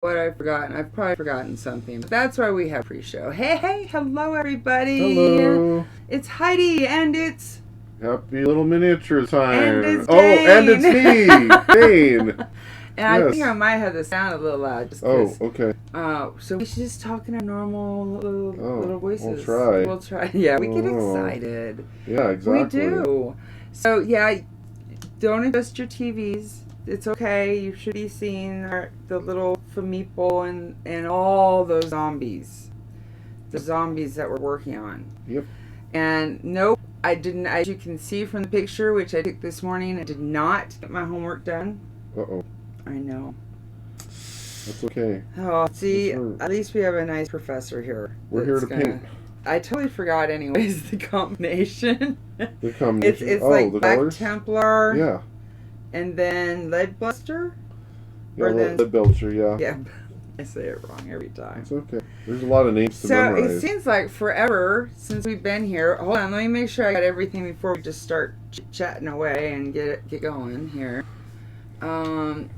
what I've forgotten. I've probably forgotten something. But that's why we have pre-show. Hey, hello everybody. Hello. It's Heidi and it's... Happy little miniature time. And it's and it's me, Dane. And I think I might have the sound a little loud. Just okay. So we should just talk in our normal little voices. We'll try. Yeah, we get excited. Yeah, exactly. We do. So yeah, don't adjust your TVs. It's okay. You should be seeing the little Meeple and all those zombies. The zombies that we're working on. Yep. And nope, I didn't. As you can see from the picture, which I took this morning, I did not get my homework done. Uh-oh. I know. That's okay. Oh, see, at least we have a nice professor here. We're here to paint. I totally forgot anyways the combination. The combination? It's like the Black colors? Templar. Yeah. And then Lead Buster? Yeah, Lead Belcher, yeah. Yeah, I say it wrong every time. It's okay. There's a lot of names to memorize. So it seems like forever since we've been here. Hold on, let me make sure I got everything before we just start chatting away and get going here. Boom.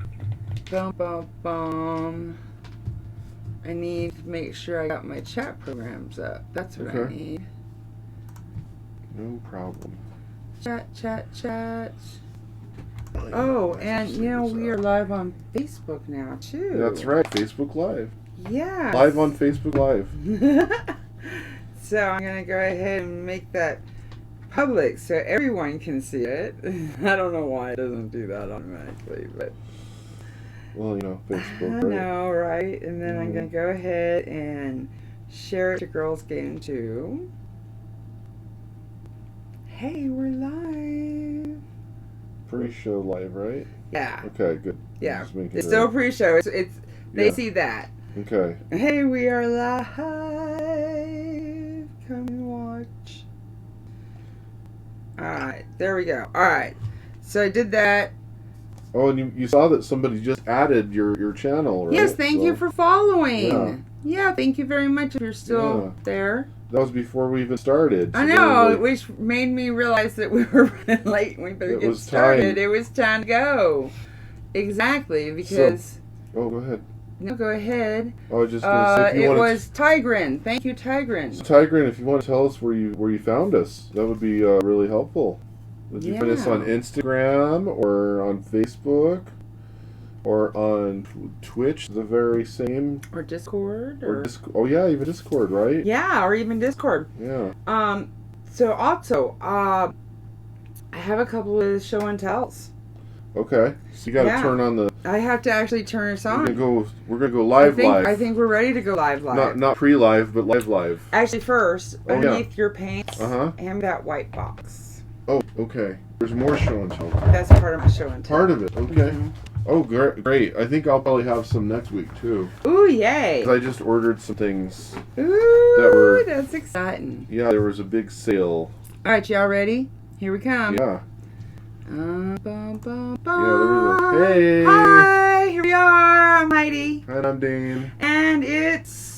I need to make sure I got my chat programs up. That's what I need. No problem. Chat. Oh, and we are live on Facebook now too. That's right, Facebook Live. Yeah. Live on Facebook Live. So I'm going to go ahead and make that public so everyone can see it. I don't know why it doesn't do that automatically, but... Well, Facebook, I know, right? And then I'm going to go ahead and share it to GirlzgameToo. Hey, we're live. Pre-show live, right? Yeah. Okay, good. Yeah. It's still pre-show. They see that. Okay. Hey, we are live. Come and watch. Alright, there we go. Alright. So I did that. Oh, and you saw that somebody just added your channel, right? Yes, thank you for following. Yeah, thank you very much if you're still there. That was before we even started. So I know, which made me realize that we were running late and we better get started. It was time to go. Exactly, because... go ahead. No, go ahead. I was just going to say... It was Tigran. Thank you, Tigran. So, Tigran, if you want to tell us where you found us, that would be really helpful. Did you find us on Instagram or on Facebook or on Twitch, the very same? Or Discord? Oh yeah, even Discord, right? Yeah, or even Discord. Yeah. So also, I have a couple of show and tells. Okay, so you got to turn on the... I have to actually turn us on. We're gonna go live. I think we're ready to go live. Not pre-live, but live. Actually, first, underneath your paints, hand that white box. Oh, okay. There's more show and tell. That's part of my show and tell. Part of it, okay. Mm-hmm. Oh, great. I think I'll probably have some next week, too. Ooh, yay. I just ordered some things. Ooh, that's exciting. Yeah, there was a big sale. All right, y'all ready? Here we come. Yeah. Bum, bum. Yeah, there was a... Hey! Hi, here we are. I'm Heidi. And I'm Dane. And it's...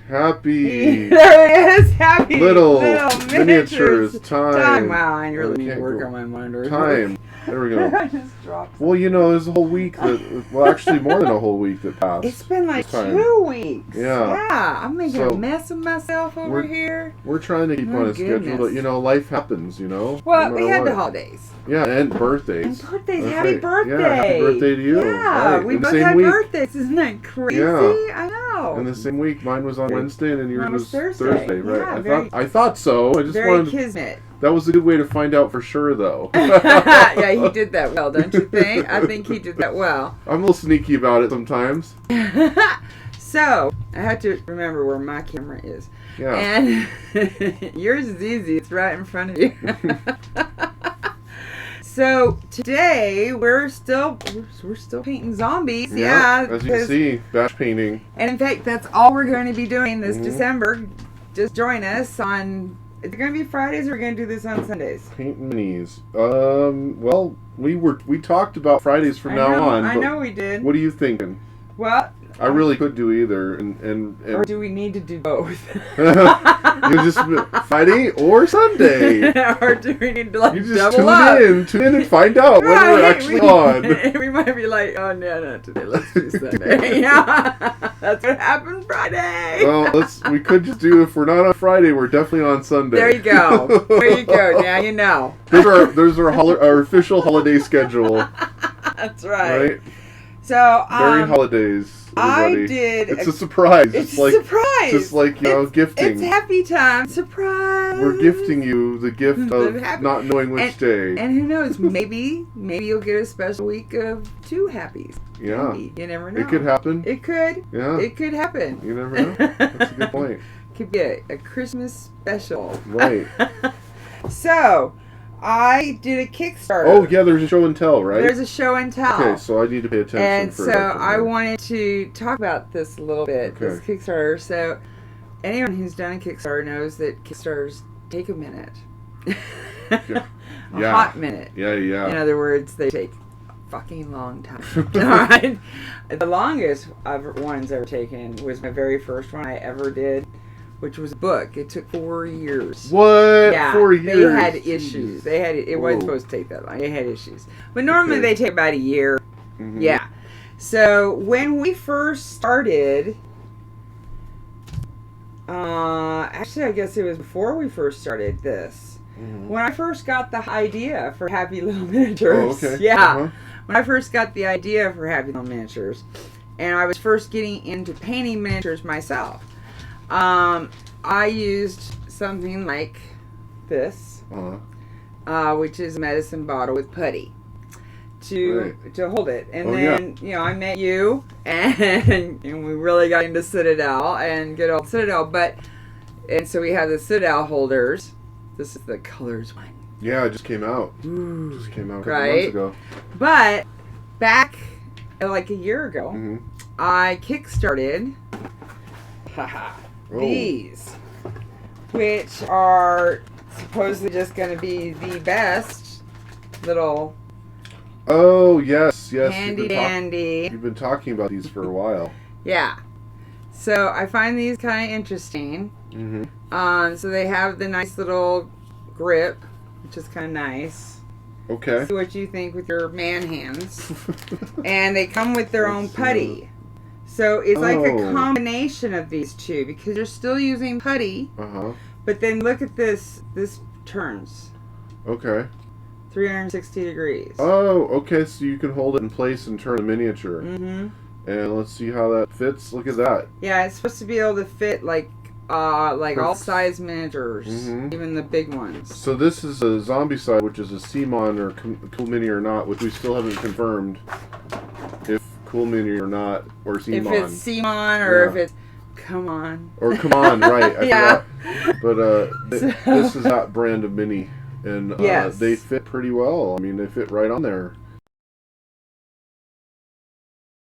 Happy. There it is. Happy little miniatures time. Wow, I really need to work on my monitor. Time. There we go. I just dropped well, there's a whole week actually more than a whole week that passed. It's been like 2 weeks. Yeah. Yeah, I'm making a mess of myself over here. We're trying to keep on a schedule that, life happens, Well, we had the holidays. Yeah, and birthdays. And birthdays. Happy birthday. Yeah, happy birthday to you. Yeah, right. we both had birthdays. Isn't that crazy? Yeah. I know. In the same week, mine was on Wednesday and yours was Thursday. Right. Yeah, I thought so. I just wanted kismet. That was a good way to find out for sure, though. Yeah, he did that well, don't you think? I think he did that well. I'm a little sneaky about it sometimes. So, I had to remember where my camera is. Yeah. And yours is easy. It's right in front of you. So, today, we're still painting zombies. Yeah. As you can see, batch painting. And in fact, that's all we're going to be doing this December. Just join us on... Is it going to be Fridays or are we going to do this on Sundays? Painting minis. Well, we talked about Fridays from now on. I know we did. What are you thinking? Well, I really could do either, and Or do we need to do both? you just Friday or Sunday. Or do we need to like You just double up? tune in and find out when we're actually on. We might be like, oh no, not today. Let's do Sunday. Yeah, that's what happened Friday. Well, we could just do, if we're not on Friday, we're definitely on Sunday. There you go. There you go. Now you know. There's our official holiday schedule. That's right. Right. So Merry holidays, everybody. I did. It's a surprise. It's a surprise. Just like gifting. It's happy time. Surprise. We're gifting you the gift of not knowing which day. And who knows? Maybe you'll get a special week of 2 happies. Yeah. Maybe. You never know. It could happen. It could. Yeah. It could happen. You never know. That's a good point. Could be a Christmas special. Right. So, I did a Kickstarter. Oh, yeah, there's a show and tell, right? There's a show and tell. Okay, so I need to pay attention And for so that. I wanted to talk about this a little bit, this Kickstarter. So anyone who's done a Kickstarter knows that Kickstarters take a minute. Yeah. A hot minute. Yeah. In other words, they take a fucking long time. All right? The longest one's ever taken was my very first one I ever did, which was a book. It took 4 years. What? Yeah, 4 years? They had issues. It wasn't supposed to take that long. They had issues. But normally they take about a year. Mm-hmm. Yeah. So when we first started, actually I guess it was before we first started this. Mm-hmm. When I first got the idea for Happy Little Miniatures. Oh, okay. Yeah. Uh-huh. When I first got the idea for Happy Little Miniatures, and I was first getting into painting miniatures myself, I used something like this, which is a medicine bottle with putty to hold it. And then, I met you, and we really got into Citadel and good old Citadel. And so we have the Citadel holders. This is the colors one. Yeah, it just came out. Ooh, just came out a couple months ago. But back like a year ago, I kickstarted these, which are supposedly just going to be the best little yes handy dandy. You've been talking about these for a while. Yeah, so I find these kind of interesting. So they have the nice little grip, which is kind of nice. Okay. See what you think with your man hands. And they come with their own putty. So it's like a combination of these two, because you're still using putty. But then look at this. This turns. Okay. 360 degrees. Oh, okay. So you can hold it in place and turn the miniature. And let's see how that fits. Look at that. Yeah, it's supposed to be able to fit like all size miniatures, even the big ones. So this is a zombicide, which is a CMON or Cool Mini or not, which we still haven't confirmed if Cool Mini or not, or CMON. If it's CMON or if it's Come On. Or Come On, right. I forgot. But this is that brand of mini. And they fit pretty well. I mean, they fit right on there.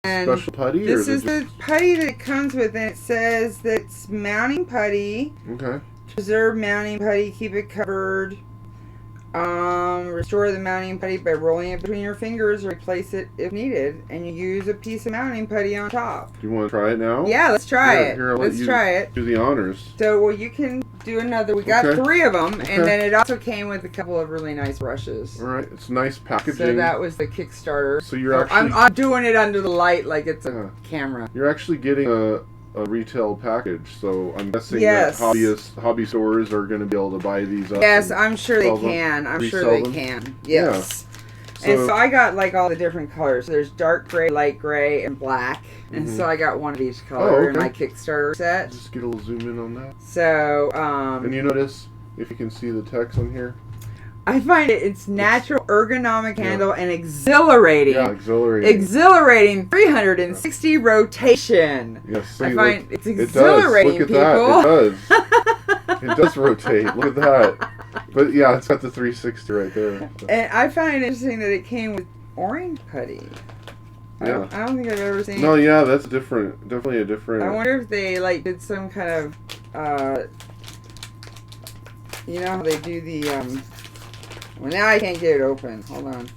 And special putty? This is the putty that it comes with, and it says that it's mounting putty. Okay. Preserve mounting putty, keep it covered. Restore the mounting putty by rolling it between your fingers or replace it if needed. And you use a piece of mounting putty on top. Do you want to try it now? Yeah, let's try it. Let's try it. Do the honors. So, well, you can do another. We got 3 of them, and then it also came with a couple of really nice brushes. All right, it's nice packaging. So that was the Kickstarter. So you're actually... I'm doing it under the light like it's a camera. You're actually getting a retail package, so I'm guessing that hobby stores are going to be able to buy these up. Yes, I'm sure they can. I'm sure they can. Yes. Yeah. And so I got like all the different colors. There's dark gray, light gray, and black. And so I got one of each color in my Kickstarter set. Just get a little zoom in on that. So, and you notice, if you can see the text on here? I find it's natural, ergonomic handle, and exhilarating. Yeah, exhilarating. Exhilarating 360 rotation. Yes, I find it's exhilarating, it does. Look at that. It does. It does rotate. Look at that. But yeah, it's got the 360 right there. And I find it interesting that it came with orange putty. Yeah. I don't think I've ever seen. No, yeah, that's different. Definitely a different. I wonder if they like did some kind of, you know how they do the. Well, now I can't get it open. Hold on.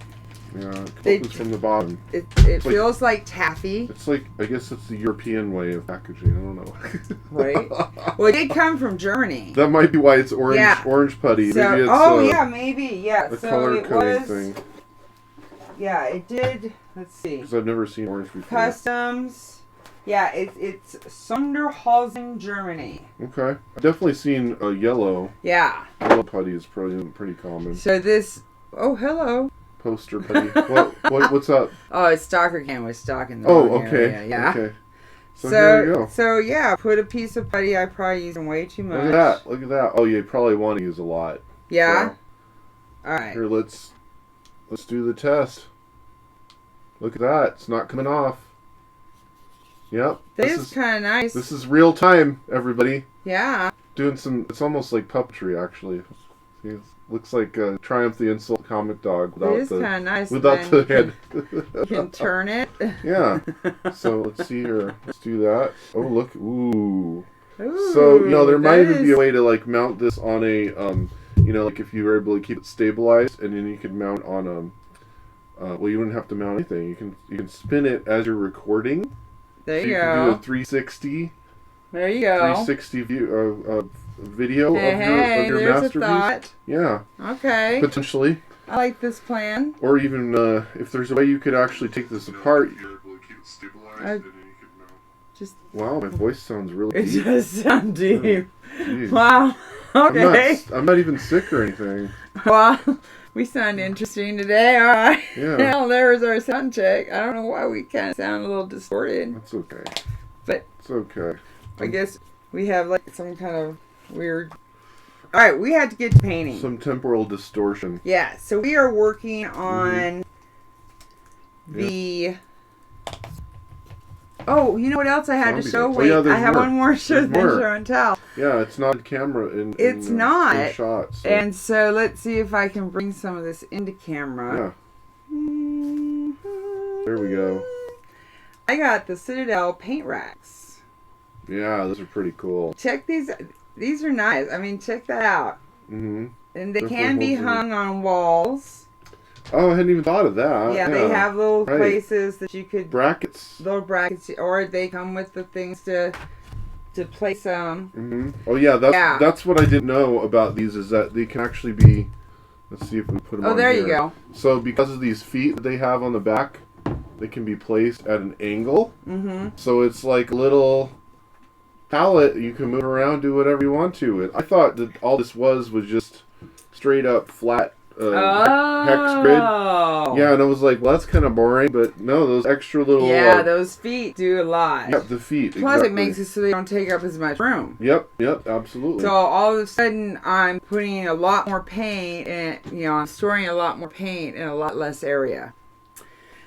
Yeah, it comes from the bottom. It feels like taffy. It's like, I guess it's the European way of packaging. I don't know. Right. Well, it did come from Germany. That might be why it's orange. Yeah. Orange putty. So, maybe it's, yeah. a So color it coding was. thing. Yeah, it did. Let's see. Because I've never seen orange before. Customs. Yeah, it's Sonderhausen, Germany. Okay. I've definitely seen a yellow. Yeah. Yellow putty is pretty common. So this. Oh, hello. Poster putty. What's up? Oh, it's Stalker Can with stock in the Oh, wrong okay. area. Yeah. Okay. So here we go. So yeah, put a piece of putty. I probably using way too much. Look at that. Oh, you probably want to use a lot. Yeah. So, all right. here, let's do the test. Look at that. It's not coming off. Yep. This is kind of nice. This is real time, everybody. Yeah. Doing some. It's almost like puppetry, actually. See, it looks like Triumph the Insult comic dog without it is kind of nice. without the head. You can turn it. Yeah. So let's see here. Let's do that. Oh, look. Ooh. Ooh, So there might even be a way to like mount this on a like if you were able to keep it stabilized, and then you could mount on well, you wouldn't have to mount anything. You can spin it as you're recording. There so you you go. can do a 360. There you go. 360 view video of your there's masterpiece. A thought. Yeah. Okay. Potentially. I like this plan. Or even if there's a way you could actually take this apart. Just. Wow, my voice sounds really It deep. does sound deep. Jeez. Wow. Okay. I'm not even sick or anything. Well, we sound interesting today. All right. Yeah. Well, there's our sound check. I don't know why we kind of sound a little distorted. That's okay. But it's okay. I guess we have like some kind of weird. All right, we had to get to painting. Some temporal distortion. Yeah. So we are working on the. Oh, you know what else I had to show? Wait, I have one more show and tell. Yeah, it's not a camera in shots. So. And so let's see if I can bring some of this into camera. Yeah. There we go. I got the Citadel paint racks. Yeah, those are pretty cool. Check these. These are nice. I mean, check that out. Mm-hmm. And they can be hung on walls. Oh, I hadn't even thought of that. Yeah, they have little places that you could... Brackets. Little brackets. Or they come with the things to place them. Mm-hmm. Oh, yeah, that's what I didn't know about these, is that they can actually be... Let's see if we put them on there here. You go. So, because of these feet that they have on the back, they can be placed at an angle. Mm-hmm. So, it's like a little palette. You can move around, do whatever you want to. I thought that all this was just straight up flat hex grid. Yeah, and I was like, well, that's kind of boring, but no, those extra little... Yeah, those feet do a lot. Yep, the feet, Plus, it makes it so they don't take up as much room. Yep, absolutely. So, all of a sudden, I'm putting a lot more paint, and, I'm storing a lot more paint in a lot less area.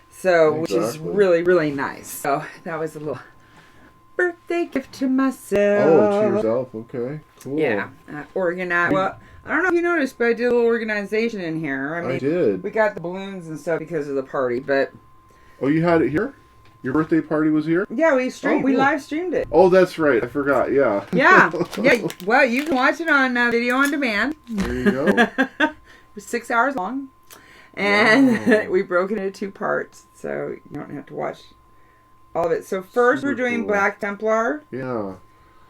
So, which is really, really nice. So, that was a little birthday gift to myself. Oh, to yourself, okay, cool. Yeah, organize. Well, I don't know if you noticed, but I did a little organization in here. I did. We got the balloons and stuff because of the party, but... Oh, you had it here? Your birthday party was here? Yeah, we streamed. Cool. We live streamed it. Oh, that's right. I forgot. Yeah. Yeah. Well, you can watch it on video on demand. There you go. It was 6 hours long, and we broke it into 2 parts, so you don't have to watch all of it. So first, we're doing Black Templar. Yeah.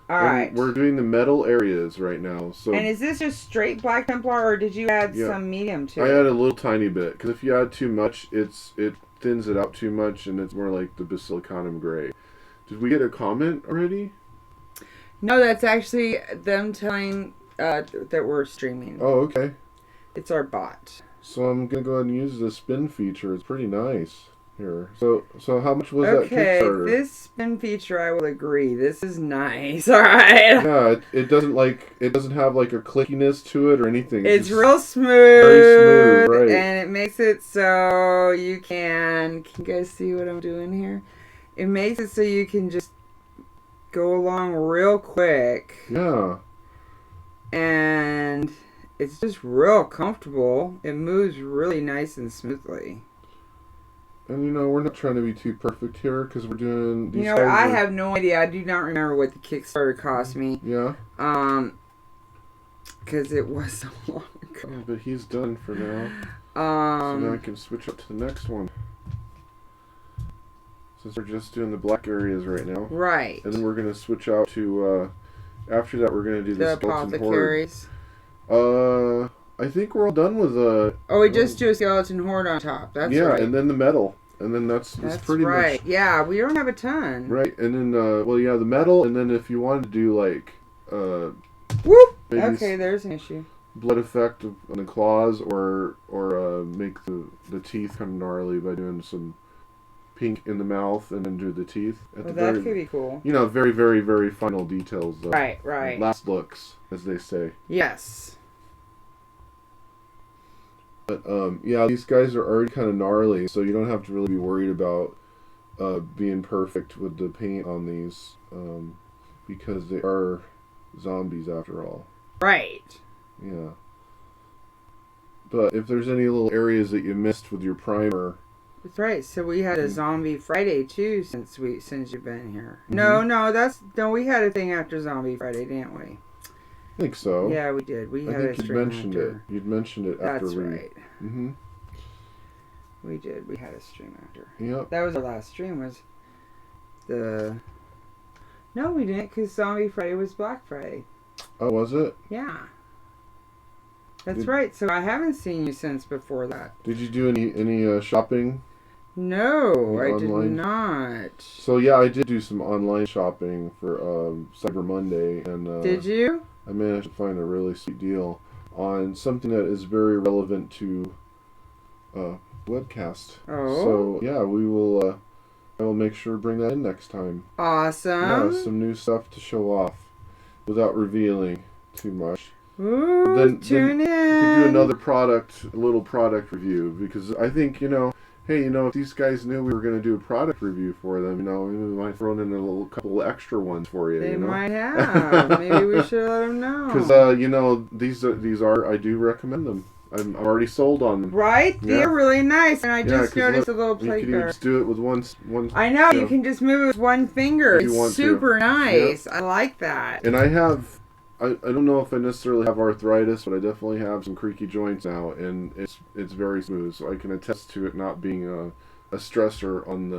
All right. We're doing the metal areas right now. So. And is this just straight Black Templar, or did you add some medium to it? I added a little tiny bit, because if you add too much, it thins it out too much, and it's more like the Basilicanum Gray. Did we get a comment already? No, that's actually them telling that we're streaming. Oh, okay. It's our bot. So I'm going to go ahead and use the spin feature. It's pretty nice. Here. So how much was that Kickstarter? Okay, this spin feature, I will agree. This is nice. All right. Yeah, it doesn't have like a clickiness to it or anything. It's real smooth. Very smooth, right? And it makes it so you can you guys see what I'm doing here? It makes it so you can just go along real quick. Yeah. And it's just real comfortable. It moves really nice and smoothly. And we're not trying to be too perfect here because we're doing these. I have no idea. I do not remember what the Kickstarter cost me. Yeah. Because it was so long ago. Yeah, but he's done for now. So now I can switch up to the next one. Since we're just doing the black areas right now. Right. And then we're going to switch out to, after that we're going to do the skeleton horde. I think we're all done with we just do a skeleton horde on top. That's right. Yeah, and then the metal. And then that's pretty right. much... Yeah, we don't have a ton. Right, and then, the metal, and then if you wanted to do, like, whoop! Okay, there's an issue. Blood effect on the claws, or make the teeth kind of gnarly by doing some pink in the mouth and then do the teeth. That could be cool. Very, very, very final details. Right. Last looks, as they say. Yes. But, these guys are already kind of gnarly, so you don't have to really be worried about being perfect with the paint on these, because they are zombies after all. Right. Yeah. But if there's any little areas that you missed with your primer... That's right. So we had a Zombie Friday, too, since you've been here. Mm-hmm. No, we had a thing after Zombie Friday, didn't we? I think so. Yeah, we did. I think you'd mentioned it. You'd mentioned it after we... That's right. Mm-hmm. We did. We had a stream after. Yep. That was our last stream, No, we didn't, because Zombie Friday was Black Friday. Oh, was it? Yeah. That's right. So I haven't seen you since before that. Did you do any shopping? No, I did not. So yeah, I did do some online shopping for Cyber Monday, and did you? I managed to find a really sweet deal on something that is very relevant to webcast. Oh. So yeah, we will. I will make sure to bring that in next time. Awesome. Yeah, some new stuff to show off, without revealing too much. Ooh, then tune in. We could do another little product review, because I think, hey, if these guys knew we were going to do a product review for them, we might throw in a couple extra ones for you. They might have. Maybe we should let them know. Because, these are, I do recommend them. I'm already sold on them. Right? Yeah. They're really nice. And I just noticed a little plate You can just do it with one. I know, you can just move it with one finger. It's super nice. Yep. I like that. And I have... I don't know if I necessarily have arthritis, but I definitely have some creaky joints now, and it's very smooth, so I can attest to it not being a stressor on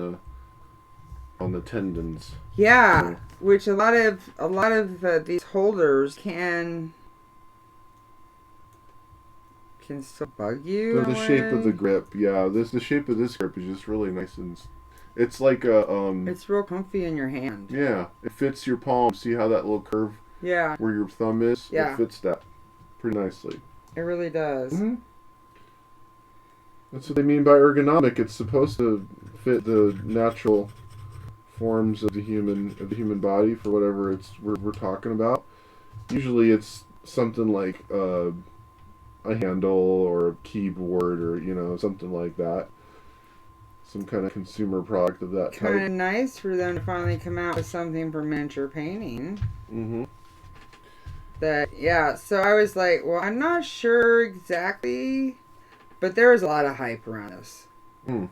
the tendons. Yeah, so. Which a lot of these holders can still bug you. The shape of the grip, yeah. The shape of this grip is just really nice, and it's like a It's real comfy in your hand. Yeah, it fits your palm. See how that little curve? Yeah. Where your thumb is? Yeah. It fits that pretty nicely. It really does. Mm-hmm. That's what they mean by ergonomic. It's supposed to fit the natural forms of the human body for whatever we're talking about. Usually it's something like a handle or a keyboard or something like that. Some kind of consumer product of that type. Kind of nice for them to finally come out with something for miniature painting. Mm-hmm. So I was like, well, I'm not sure exactly, but there was a lot of hype around this. Mm.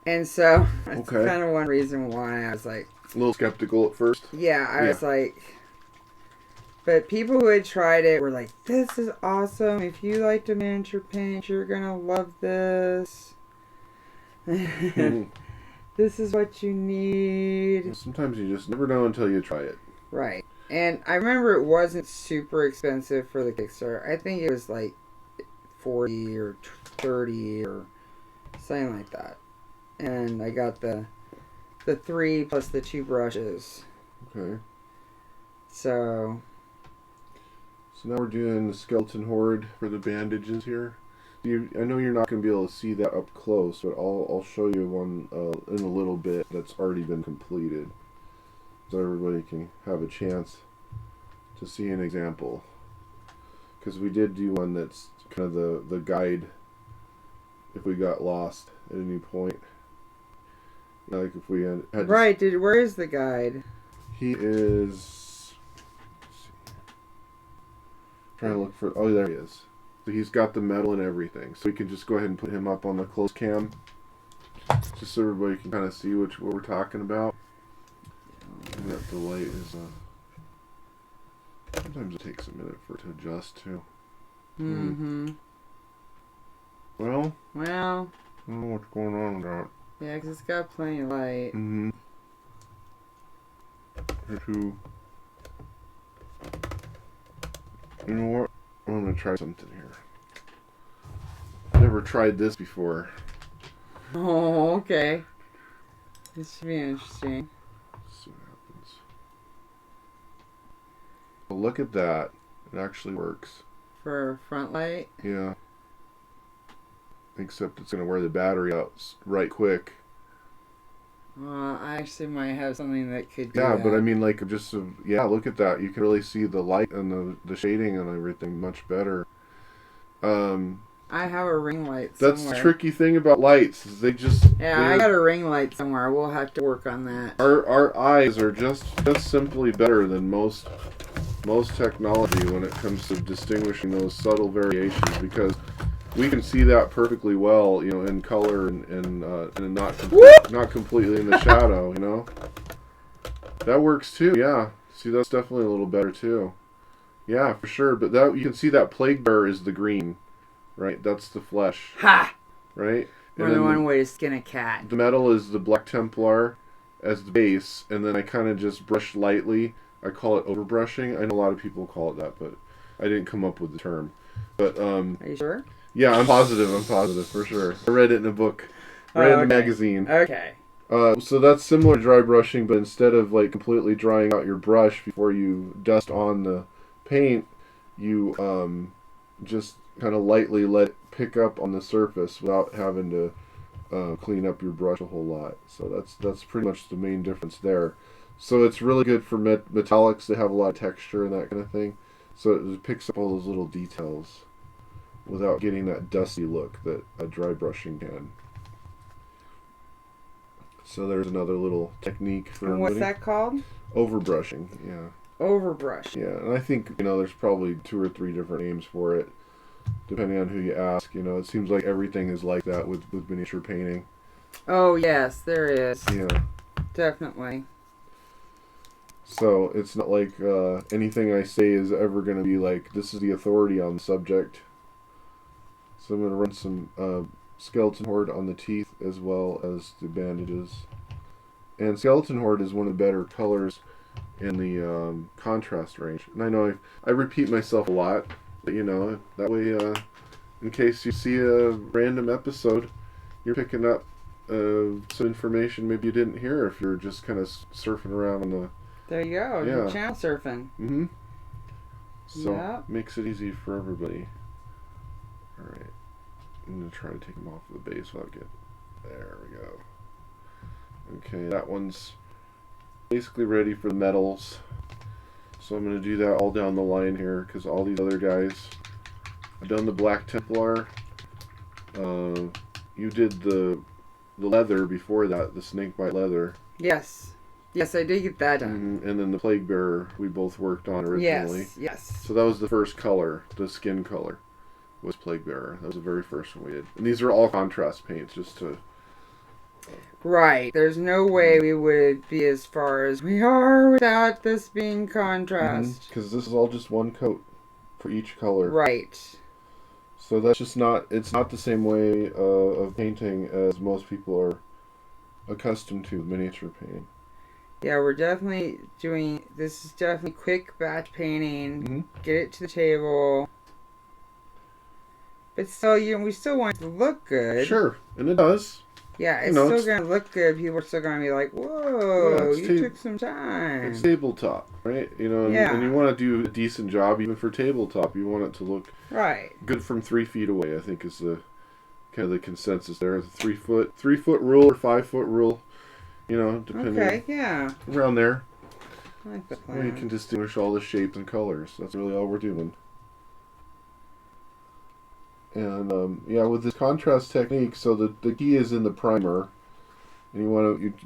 And so that's kind of one reason why I was like... A little skeptical at first? Yeah, I was like... But people who had tried it were like, this is awesome. If you like to miniature paint, you're going to love this. Mm-hmm. This is what you need. Sometimes you just never know until you try it. Right. And I remember it wasn't super expensive for the Kickstarter. I think it was like $40 or $30 or something like that. And I got the 3 plus the 2 brushes. Okay. So now we're doing the skeleton horde for the bandages here. I know you're not going to be able to see that up close, but I'll show you one in a little bit that's already been completed, so everybody can have a chance to see an example. Because we did do one that's kind of the guide if we got lost at any point. Like if we had right, where is the guide? He is... Let's see. Trying to look for... Oh, there he is. So he's got the metal and everything. So we can just go ahead and put him up on the close cam. Just so everybody can kind of see what we're talking about. And that the light is... Sometimes it takes a minute for it to adjust too. Mm-hmm. Well, Well, I don't know what's going on with that. yeah, 'cause it's got plenty of light. Mm-hmm. You know what? I'm gonna try something here. Never tried this before. Oh, okay. This should be interesting. Let's see what happens. Well, look at that. It actually works. For front light? Yeah. Except it's gonna wear the battery out right quick. I actually might have something that could do Yeah, that. but I mean, like, just yeah. Look at that. You can really see the light and the shading and everything much better. I have a ring light That's somewhere. the tricky thing about lights. Is they just I got a ring light somewhere. We'll have to work on that. our eyes are just simply better than most technology when it comes to distinguishing those subtle variations, because we can see that perfectly well, in color and not completely in the shadow, That works too, yeah. See, that's definitely a little better too. Yeah, for sure. But that you can see that plague bearer is the green, right? That's the flesh. Ha! Right? More than one way to skin a cat. The metal is the Black Templar as the base, and then I kind of just brush lightly. I call it overbrushing. I know a lot of people call it that, but I didn't come up with the term. But Are you sure? yeah, I'm positive for sure. I read it in a book. Read it in a magazine. Okay. So that's similar to dry brushing, but instead of like completely drying out your brush before you dust on the paint, you just kind of lightly let it pick up on the surface without having to clean up your brush a whole lot. So that's pretty much the main difference there. So it's really good for metallics that have a lot of texture and that kind of thing. So it picks up all those little details without getting that dusty look that a dry brushing can. So there's another little technique for And what's that called? Overbrushing, yeah. Overbrush. Yeah, and I think, there's probably 2 or 3 different names for it, depending on who you ask. It seems like everything is like that with miniature painting. Oh, yes, there is. Yeah. Definitely. So it's not like anything I say is ever going to be like, this is the authority on the subject. So I'm going to run some skeleton horde on the teeth as well as the bandages. And skeleton horde is one of the better colors in the contrast range. And I know I repeat myself a lot, but that way, in case you see a random episode, you're picking up some information maybe you didn't hear if you're just kind of surfing around on the... There you go. Yeah. You're channel surfing. Mm-hmm. So, Yep. makes it easy for everybody. Alright. I'm going to try to take them off of the base without getting... There we go. Okay, that one's basically ready for the metals. So I'm going to do that all down the line here, because all these other guys... I've done the Black Templar. You did the leather before that, the snakebite leather. Yes. Yes, I did get that done. And then the plague bearer we both worked on originally. Yes. So that was the first color, the skin color, was plague bearer. That was the very first one we did. And these are all contrast paints, just to... Right. There's no way we would be as far as we are without this being contrast. Because this is all just one coat for each color. Right. So that's just not... It's not the same way of painting as most people are accustomed to miniature painting. Yeah, we're definitely doing... This is definitely quick batch painting. Mm-hmm. Get it to the table. But still, we still want it to look good. Sure, and it does. Yeah, it's still going to look good. People are still going to be like, whoa, you took some time. It's tabletop, right? And you want to do a decent job even for tabletop. You want it to look good from 3 feet away, I think is the kind of the consensus there. The 3 foot rule or 5 foot rule, depending. Okay, yeah. Around there. I like the plan. Well, you can distinguish all the shapes and colors. That's really all we're doing. And with this contrast technique, so the key is in the primer, and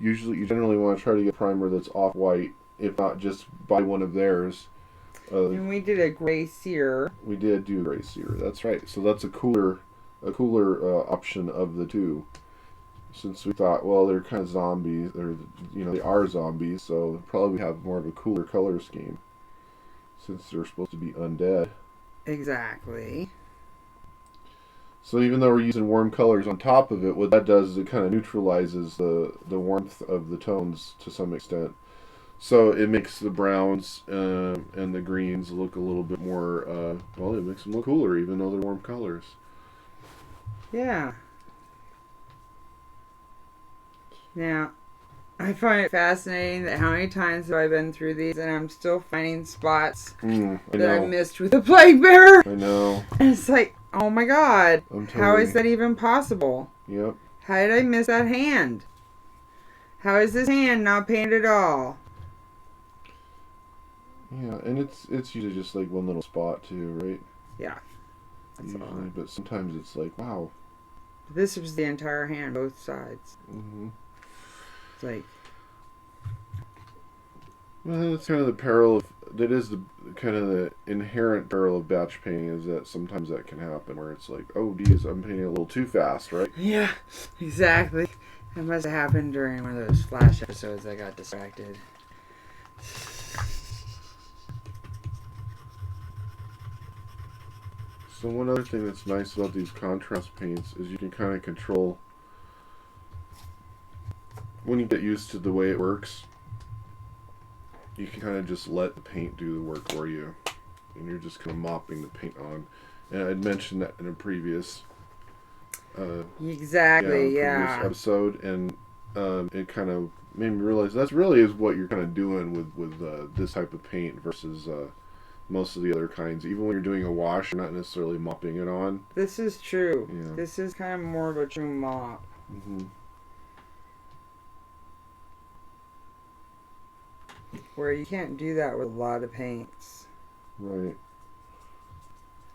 you generally want to try to get a primer that's off-white, if not just buy one of theirs. And we did a gray sear. We did do a gray sear. That's right. So that's a cooler option of the two. Since we thought, well, they're kind of zombies, they are zombies, so probably have more of a cooler color scheme, since they're supposed to be undead. Exactly. So even though we're using warm colors on top of it, what that does is it kind of neutralizes the warmth of the tones to some extent. So it makes the browns and the greens look a little bit more, well, it makes them look cooler even though they're warm colors. Yeah. Now, I find it fascinating that how many times have I been through these and I'm still finding spots that I missed with the plague bearer. I know. And it's like, oh my God, how is you. that even possible? Yep. How did I miss that hand? How is this hand not painted at all? Yeah, and it's usually just like one little spot too, right? Yeah. That's usually, all. but sometimes it's like, wow. This was the entire hand, both sides. Mm-hmm. It's like... Well, that's kind of the peril of... That is the kind of the inherent peril of batch painting, is that sometimes that can happen where it's like, oh, geez, I'm painting a little too fast, right? Yeah, exactly. That must have happened during one of those Flash episodes I got distracted. So one other thing that's nice about these contrast paints is you can kind of control... When you get used to the way it works, you can kind of just let the paint do the work for you. And you're just kind of mopping the paint on. And I'd mentioned that in a previous... previous episode, and it kind of made me realize that's really is what you're kind of doing with this type of paint versus most of the other kinds. Even when you're doing a wash, you're not necessarily mopping it on. This is true. Yeah. This is kind of more of a true mop. Mm-hmm. Where you can't do that with a lot of paints. Right.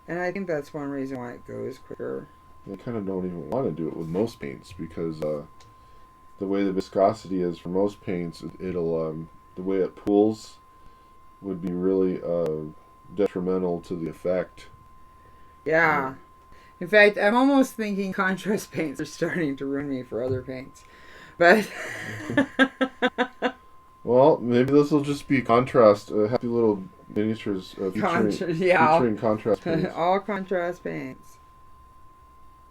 And I think that's one reason why it goes quicker. I kind of don't even want to do it with most paints because the way the viscosity is for most paints, it'll the way it pools would be really detrimental to the effect. Yeah. In fact, I'm almost thinking contrast paints are starting to ruin me for other paints. But... Well, maybe this will just be contrast, happy little miniatures featuring contrast paints. All contrast paints.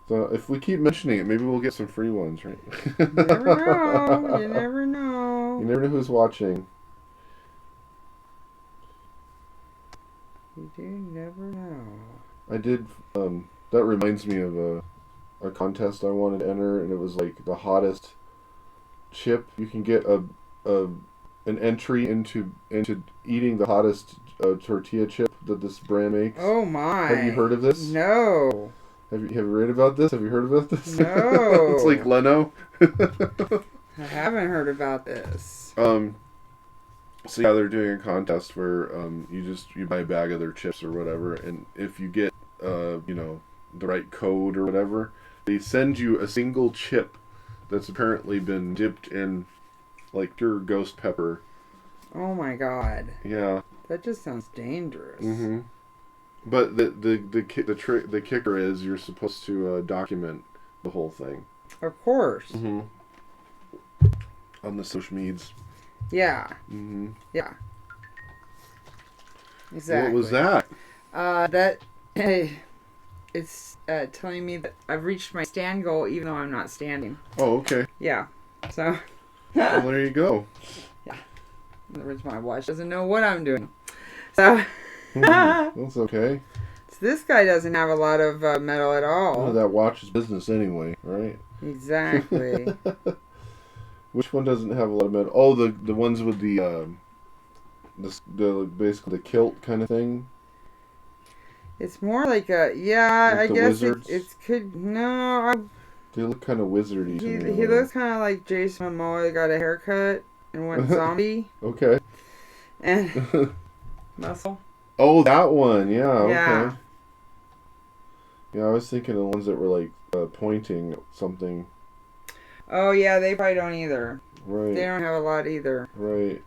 So if we keep mentioning it, maybe we'll get some free ones, right? You never know. You never know. You never know who's watching. You do never know. I did, that reminds me of a contest I wanted to enter, and it was like the hottest chip. You can get an entry into eating the hottest tortilla chip that this brand makes. Oh my! Have you heard of this? No. Have you read about this? Have you heard about this? No. It's like Leno. I haven't heard about this. So yeah, they're doing a contest where you buy a bag of their chips or whatever, and if you get the right code or whatever, they send you a single chip that's apparently been dipped in like pure ghost pepper. Oh my God. Yeah. That just sounds dangerous. Mm-hmm. But the kicker is you're supposed to document the whole thing. Of course. Mm-hmm. On the social medias. Yeah. Mm-hmm. Yeah. Exactly. What was that? It's telling me that I've reached my stand goal even though I'm not standing. Oh, okay. Yeah. So. Well, there you go. Yeah. In other words, my watch doesn't know what I'm doing. So. That's okay. So this guy doesn't have a lot of metal at all. Well, that watch is business anyway, right? Exactly. Which one doesn't have a lot of metal? Oh, the ones with the basically the kilt kind of thing. It's more like a I guess it could They look kind of wizardy. He looks kind of like Jason Momoa. He got a haircut and went zombie. Okay. And muscle. Oh, that one. Yeah. Yeah. Okay. Yeah, I was thinking of the ones that were like pointing at something. Oh yeah, they probably don't either. Right. They don't have a lot either. Right.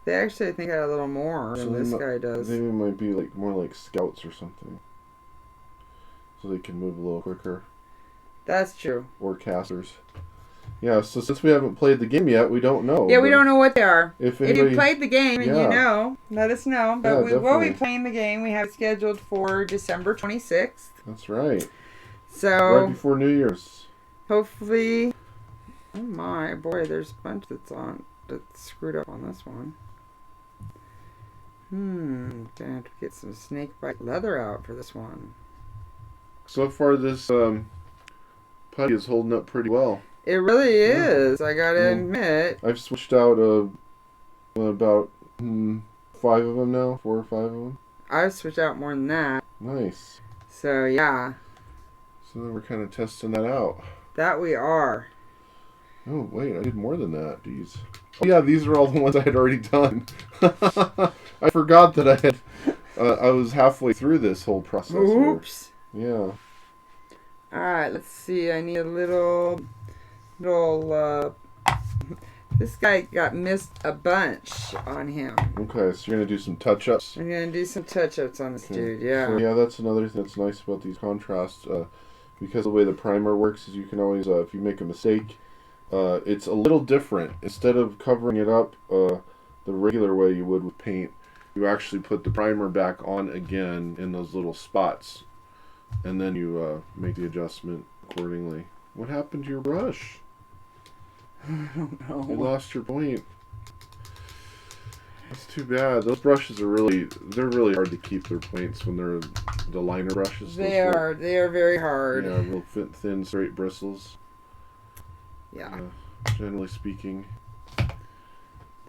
They actually, I think, got a little more than this guy does. They might be like more like scouts or something, so they can move a little quicker. That's true. Or casters. Yeah. So since we haven't played the game yet, we don't know. Yeah, we don't know what they are. If you played the game and you know, let us know. But we will be playing the game. We have it scheduled for December 26th. That's right. So right before New Year's. hopefully, oh my boy, there's a bunch that's screwed up on this one. Gonna have to get some snake bite leather out for this one. So far, this putty is holding up pretty well. It really is. I gotta admit. I've switched out about 5 of them now, 4 or 5 of them. I've switched out more than that. Nice. So yeah. So then we're kind of testing that out. That we are. Oh wait, I did more than that. These. Oh yeah, these are all the ones I had already done. I forgot that I had. I was halfway through this whole process. Oops. Here. Yeah. All right. Let's see. I need a little. This guy got missed a bunch on him. Okay, so you're gonna do some touch-ups. I'm gonna do some touch-ups on this dude. Yeah. So yeah, that's another thing that's nice about these contrasts. Because the way the primer works is you can always, if you make a mistake, it's a little different. Instead of covering it up the regular way you would with paint, you actually put the primer back on again in those little spots, and then you make the adjustment accordingly. What happened to your brush? I don't know. You lost your point. That's too bad. Those brushes they're really hard to keep their points when they're the liner brushes. They are very hard. Yeah, real thin, straight bristles. Yeah. Generally speaking.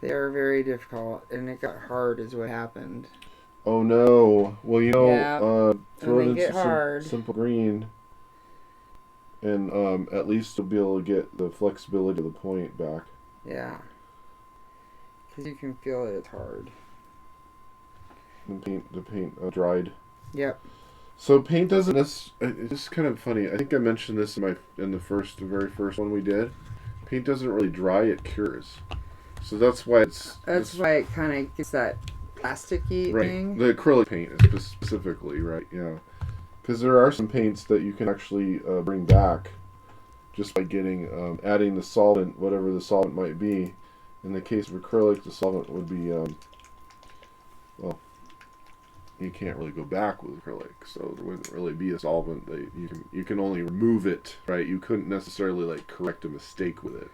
They are very difficult, and it got hard is what happened. Oh no. Well, throw it into hard. simple green. And at least you'll be able to get the flexibility of the point back. Yeah. Because you can feel it, it's hard. The paint dried. Yep. So paint doesn't it's kind of funny. I think I mentioned this in the very first one we did. Paint doesn't really dry, it cures. So that's why That's why it kind of gets that plasticky thing. The acrylic paint is specifically, right, yeah. Because there are some paints that you can actually bring back just by adding the solvent, whatever the solvent might be. In the case of acrylic, the solvent would be, well, you can't really go back with acrylic, so there wouldn't really be a solvent that you can only remove it, right? You couldn't necessarily correct a mistake with it.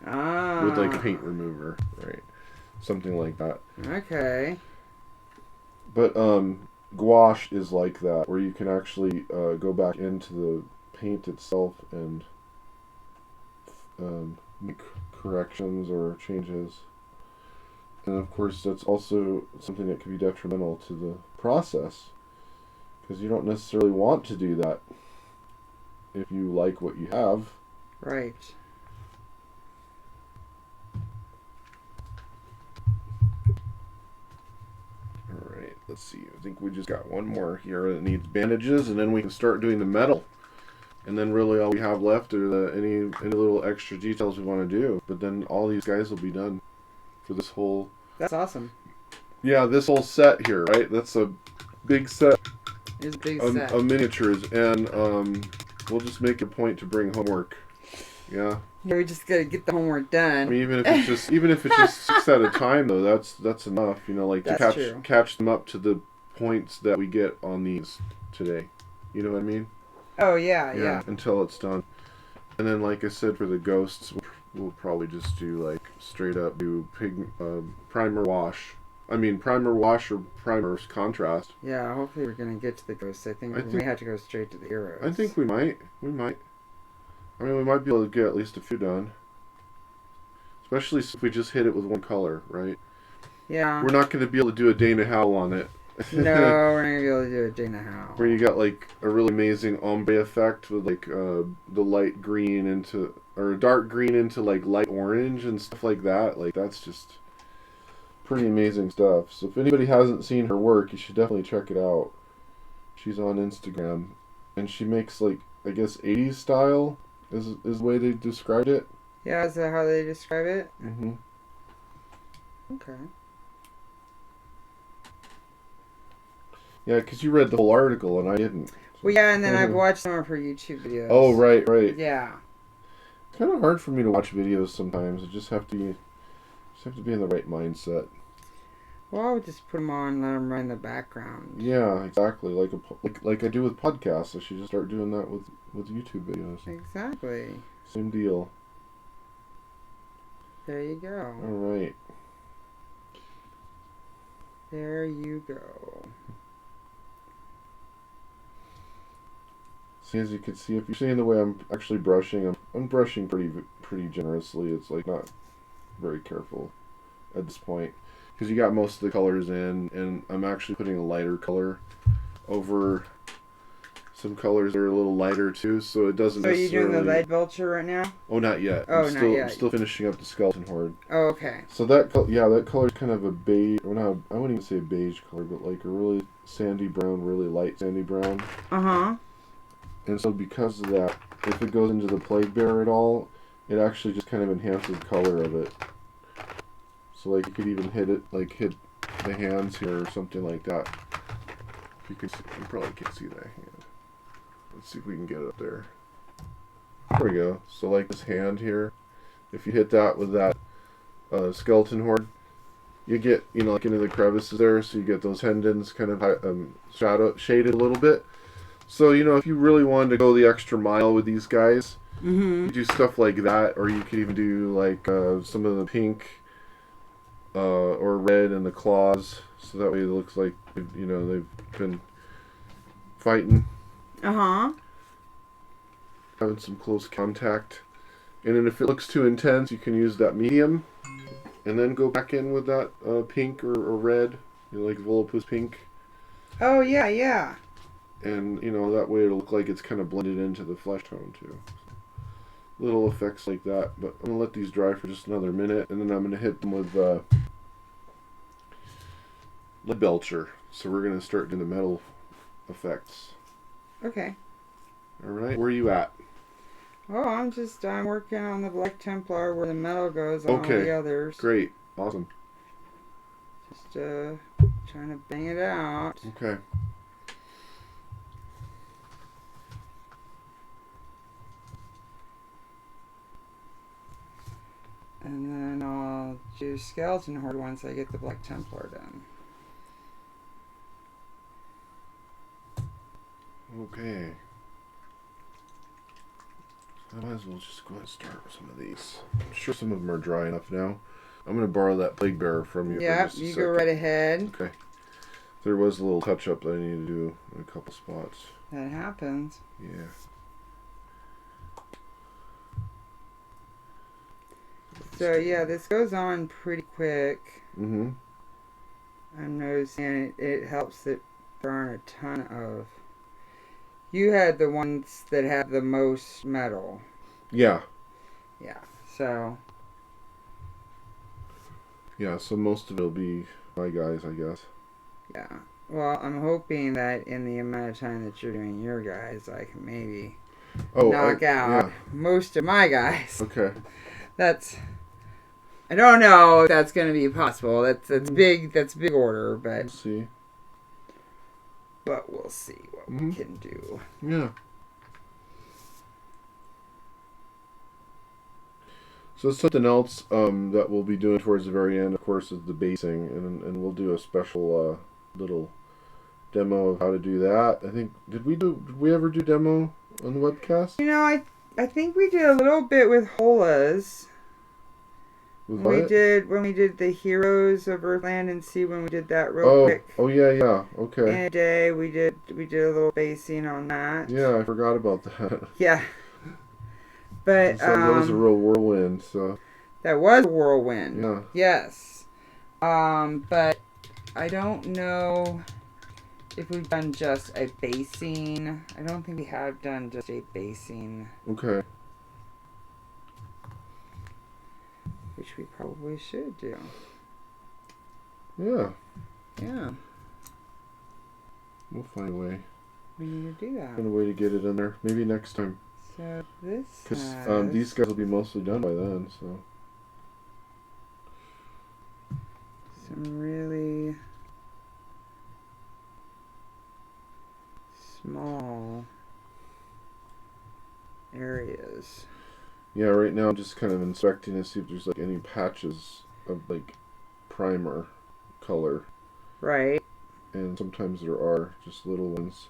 With a paint remover, right? Something like that. Okay. But gouache is like that, where you can actually go back into the paint itself and make corrections or changes. And of course, that's also something that can be detrimental to the process, because you don't necessarily want to do that if you like what you have. Right. Alright, let's see. I think we just got one more here that needs bandages, and then we can start doing the metal. And then really all we have left are any little extra details we want to do. But then all these guys will be done for this whole... That's awesome. Yeah, this whole set here, right? That's a big set. It's a big set. Of miniatures, and we'll just make a point to bring homework. Yeah. Yeah, we just gotta get the homework done. I mean, even if it's just 6 at a time, though, that's enough. To catch them up to the points that we get on these today. You know what I mean? Oh yeah. Until it's done, and then like I said, for the ghosts, we'll probably just do straight up do primer wash. I mean primer wash or primer contrast. Yeah, hopefully we're gonna get to the ghosts. I think we may have to go straight to the heroes. I think we might. I mean, we might be able to get at least a few done. Especially if we just hit it with one color, right? Yeah. We're not going to be able to do a Dana Howell on it. No, we're not going to be able to do a Dana Howell. Where you got a really amazing ombre effect with the light green or dark green into light orange and stuff like that. That's just pretty amazing stuff. So if anybody hasn't seen her work, you should definitely check it out. She's on Instagram, and she makes I guess 80s style is the way they described it. Yeah, is that how they describe it? Mm-hmm. Okay. Yeah, because you read the whole article and I didn't. Well, yeah, and then I've watched some of her YouTube videos. Oh, right. Yeah. It's kind of hard for me to watch videos sometimes. I just have to be in the right mindset. Well, I would just put them on and let them run in the background. Yeah, exactly. Like I do with podcasts. I should just start doing that with YouTube videos. Exactly. Same deal. There you go. All right. There you go. See, as you can see, if you're seeing the way I'm actually brushing, I'm brushing pretty generously. It's like not very careful at this point because you got most of the colors in, and I'm actually putting a lighter color over some colors that are a little lighter too, so it doesn't necessarily... So you're doing the lead vulture right now? Oh, not yet. Oh, not yet. I'm still finishing up the skeleton horde. Oh, okay. So that color is kind of a beige, or not, I wouldn't even say a beige color, but like a really sandy brown, really light sandy brown. Uh-huh. And so because of that, if it goes into the plague bearer at all, it actually just kind of enhances the color of it. So like you could even hit the hands here or something like that. You probably can't see that hand. Let's see if we can get it up there. There we go. So like this hand here, if you hit that with that skeleton horde, you get, like into the crevices there, so you get those tendons kind of shaded a little bit. So, if you really wanted to go the extra mile with these guys, you do stuff like that, or you could even do like some of the pink or red in the claws, so that way it looks like, they've been fighting. Uh-huh. Having some close contact. And then if it looks too intense, you can use that medium, and then go back in with that pink or red, like Volupus pink. Oh, yeah, yeah. And, that way it'll look like it's kind of blended into the flesh tone, too. Little effects like that. But I'm going to let these dry for just another minute, and then I'm going to hit them with lead belcher. So we're going to start doing the metal effects. Okay. All right. Where are you at? Oh, I'm working on the Black Templar where the metal goes on all the others. Great. Awesome. Just trying to bang it out. Okay. And then I'll do Skeleton Horde once I get the Black Templar done. Okay. I might as well just go ahead and start with some of these. I'm sure some of them are dry enough now. I'm going to borrow that plague bearer from you. Yeah, for just a you second. go right ahead. Okay. There was a little touch-up that I need to do in a couple spots. That happens. Yeah. So, yeah, this goes on pretty quick. Mm-hmm. I'm noticing it helps it burn a ton of... You had the ones that have the most metal. Yeah. Yeah, so... Yeah, so most of it will be my guys, I guess. Yeah. Well, I'm hoping that in the amount of time that you're doing your guys, I can maybe knock out most of my guys. Okay. I don't know if that's going to be possible. That's big. That's big order, but We'll see. But we'll see what we can do. Yeah. So something else that we'll be doing towards the very end, of course, is the basing, and we'll do a special little demo of how to do that. I think did we ever do demo on the webcast? I think we did a little bit with Holas. With when we did the Heroes of Earthland and Sea, when we did that real quick. Oh yeah, okay. In a day we did a little basing on that. Yeah, I forgot about that. Yeah. But so that was a real whirlwind, so that was a whirlwind. Yeah. Yes. But I don't know if we've done just a basing. I don't think we have done just a basing. Okay. Which we probably should do. Yeah. Yeah. We'll find a way. We need to do that. Find a way to get it in there. Maybe next time. So this Because these guys will be mostly done by then, so. Some really small areas. Yeah, right now I'm just kind of inspecting to see if there's like any patches of like primer color. Right. And sometimes there are just little ones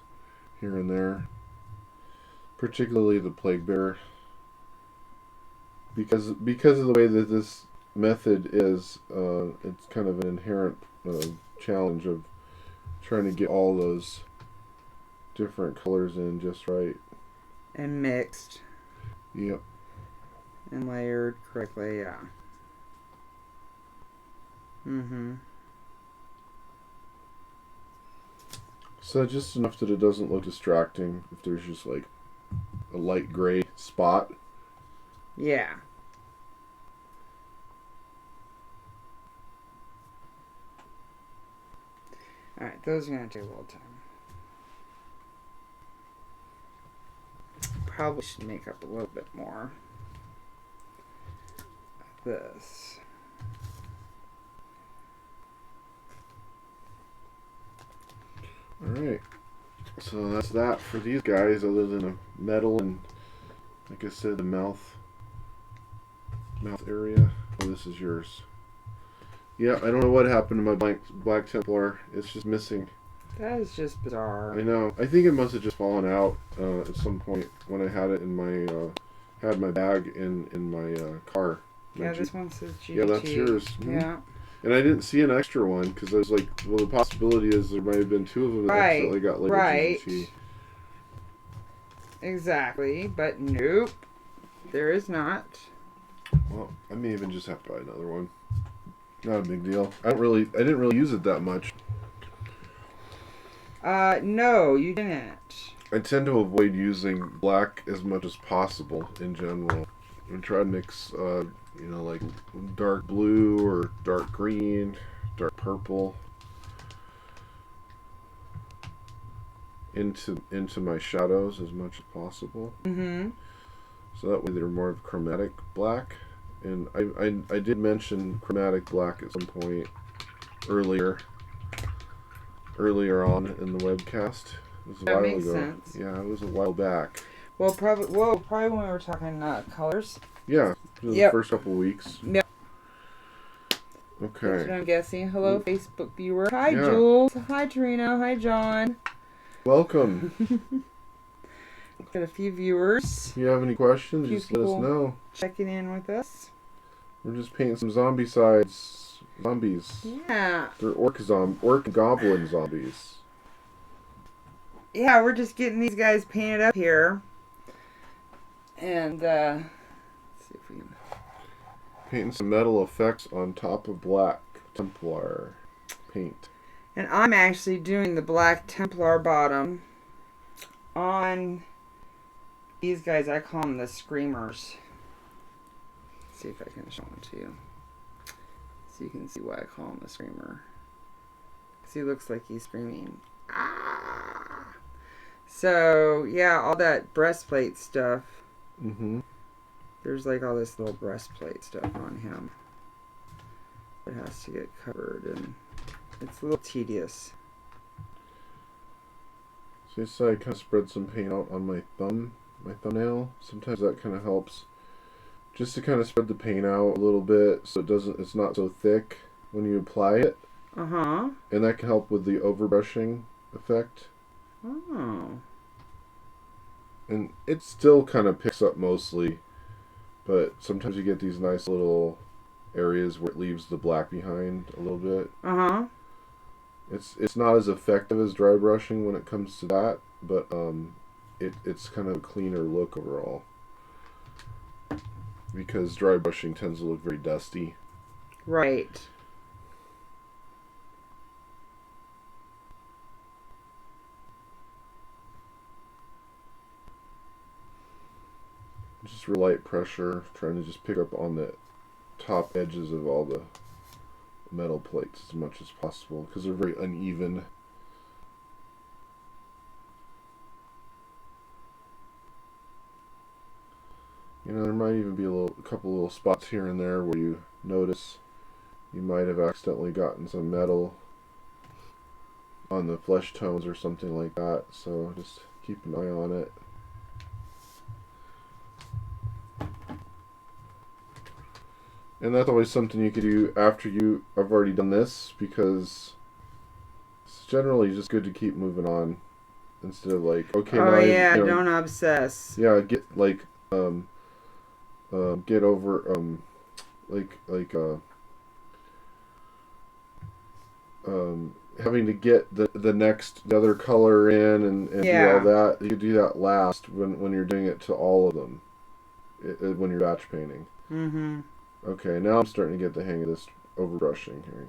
here and there. Particularly the plague bearer. Because of the way that this method is, it's kind of an inherent challenge of trying to get all those different colors in just right. And mixed. Yep. And layered correctly, yeah. Mm-hmm. So just enough that it doesn't look distracting if there's just like a light gray spot. Yeah. Alright, those are going to take a little time. Probably should make up a little bit more of this. Alright. So that's that for these guys, other than a metal and, like I said, the mouth area. Oh, this is yours. Yeah, I don't know what happened to my Black Templar. It's just missing. That is just bizarre. I know. I think it must have just fallen out at some point when I had it in my had my bag in my car. Yeah, this one says GT. Yeah, that's yours. Mm-hmm. Yeah. And I didn't see an extra one because I was like, well, the possibility is there might have been two of them that accidentally got labeled GT. Exactly, but nope, there is not. Well, I may even just have to buy another one. Not a big deal. I didn't really use it that much. No, you didn't. I tend to avoid using black as much as possible in general. I try to mix, like dark blue or dark green, dark purple into my shadows as much as possible. Mm-hmm. So that way they're more of chromatic black. And I did mention chromatic black at some point earlier on in the webcast. It was a while ago. Sense. Yeah, it was a while back. Well, probably when we were talking colors. Yeah, the first couple of weeks. Yep. Okay. That's what I'm guessing. Hello, Facebook viewer. Hi, Yeah. Jules. Hi, Trina. Hi, John. Welcome. Got a few viewers. If you have any questions, just let us know. Checking in with us. We're just painting some zombicides. Zombies. Yeah. They're orc goblin zombies. Yeah, we're just getting these guys painted up here. And, let's see if we can... Painting some metal effects on top of Black Templar paint. And I'm actually doing the Black Templar bottom on these guys. I call them the Screamers. Let's see if I can show them to you. So you can see why I call him a Screamer. Because he looks like he's screaming. Ah! So, yeah, all that breastplate stuff. Mm-hmm. There's like all this little breastplate stuff on him. It has to get covered, and it's a little tedious. So you say I kind of spread some paint out on my thumbnail. Sometimes that kind of helps. Just to kind of spread the paint out a little bit so it's not so thick when you apply it. Uh-huh. And that can help with the overbrushing effect. Oh. And it still kind of picks up mostly, but sometimes you get these nice little areas where it leaves the black behind a little bit. Uh-huh. It's not as effective as dry brushing when it comes to that, but it's kind of a cleaner look overall. Because dry brushing tends to look very dusty. Right. Just real light pressure, trying to just pick up on the top edges of all the metal plates as much as possible because they're very uneven. You know, there might even be a couple little spots here and there where you notice you might have accidentally gotten some metal on the flesh tones or something like that, so just keep an eye on it. And that's always something you could do after I've already done this, because it's generally just good to keep moving on instead of like, okay, Oh now yeah, I, don't obsess. yeah, get like get over like having to get the other color in and do all that. You do that last when you're doing it to all of them, when you're batch painting. Mm-hmm. Okay, now I'm starting to get the hang of this overbrushing here.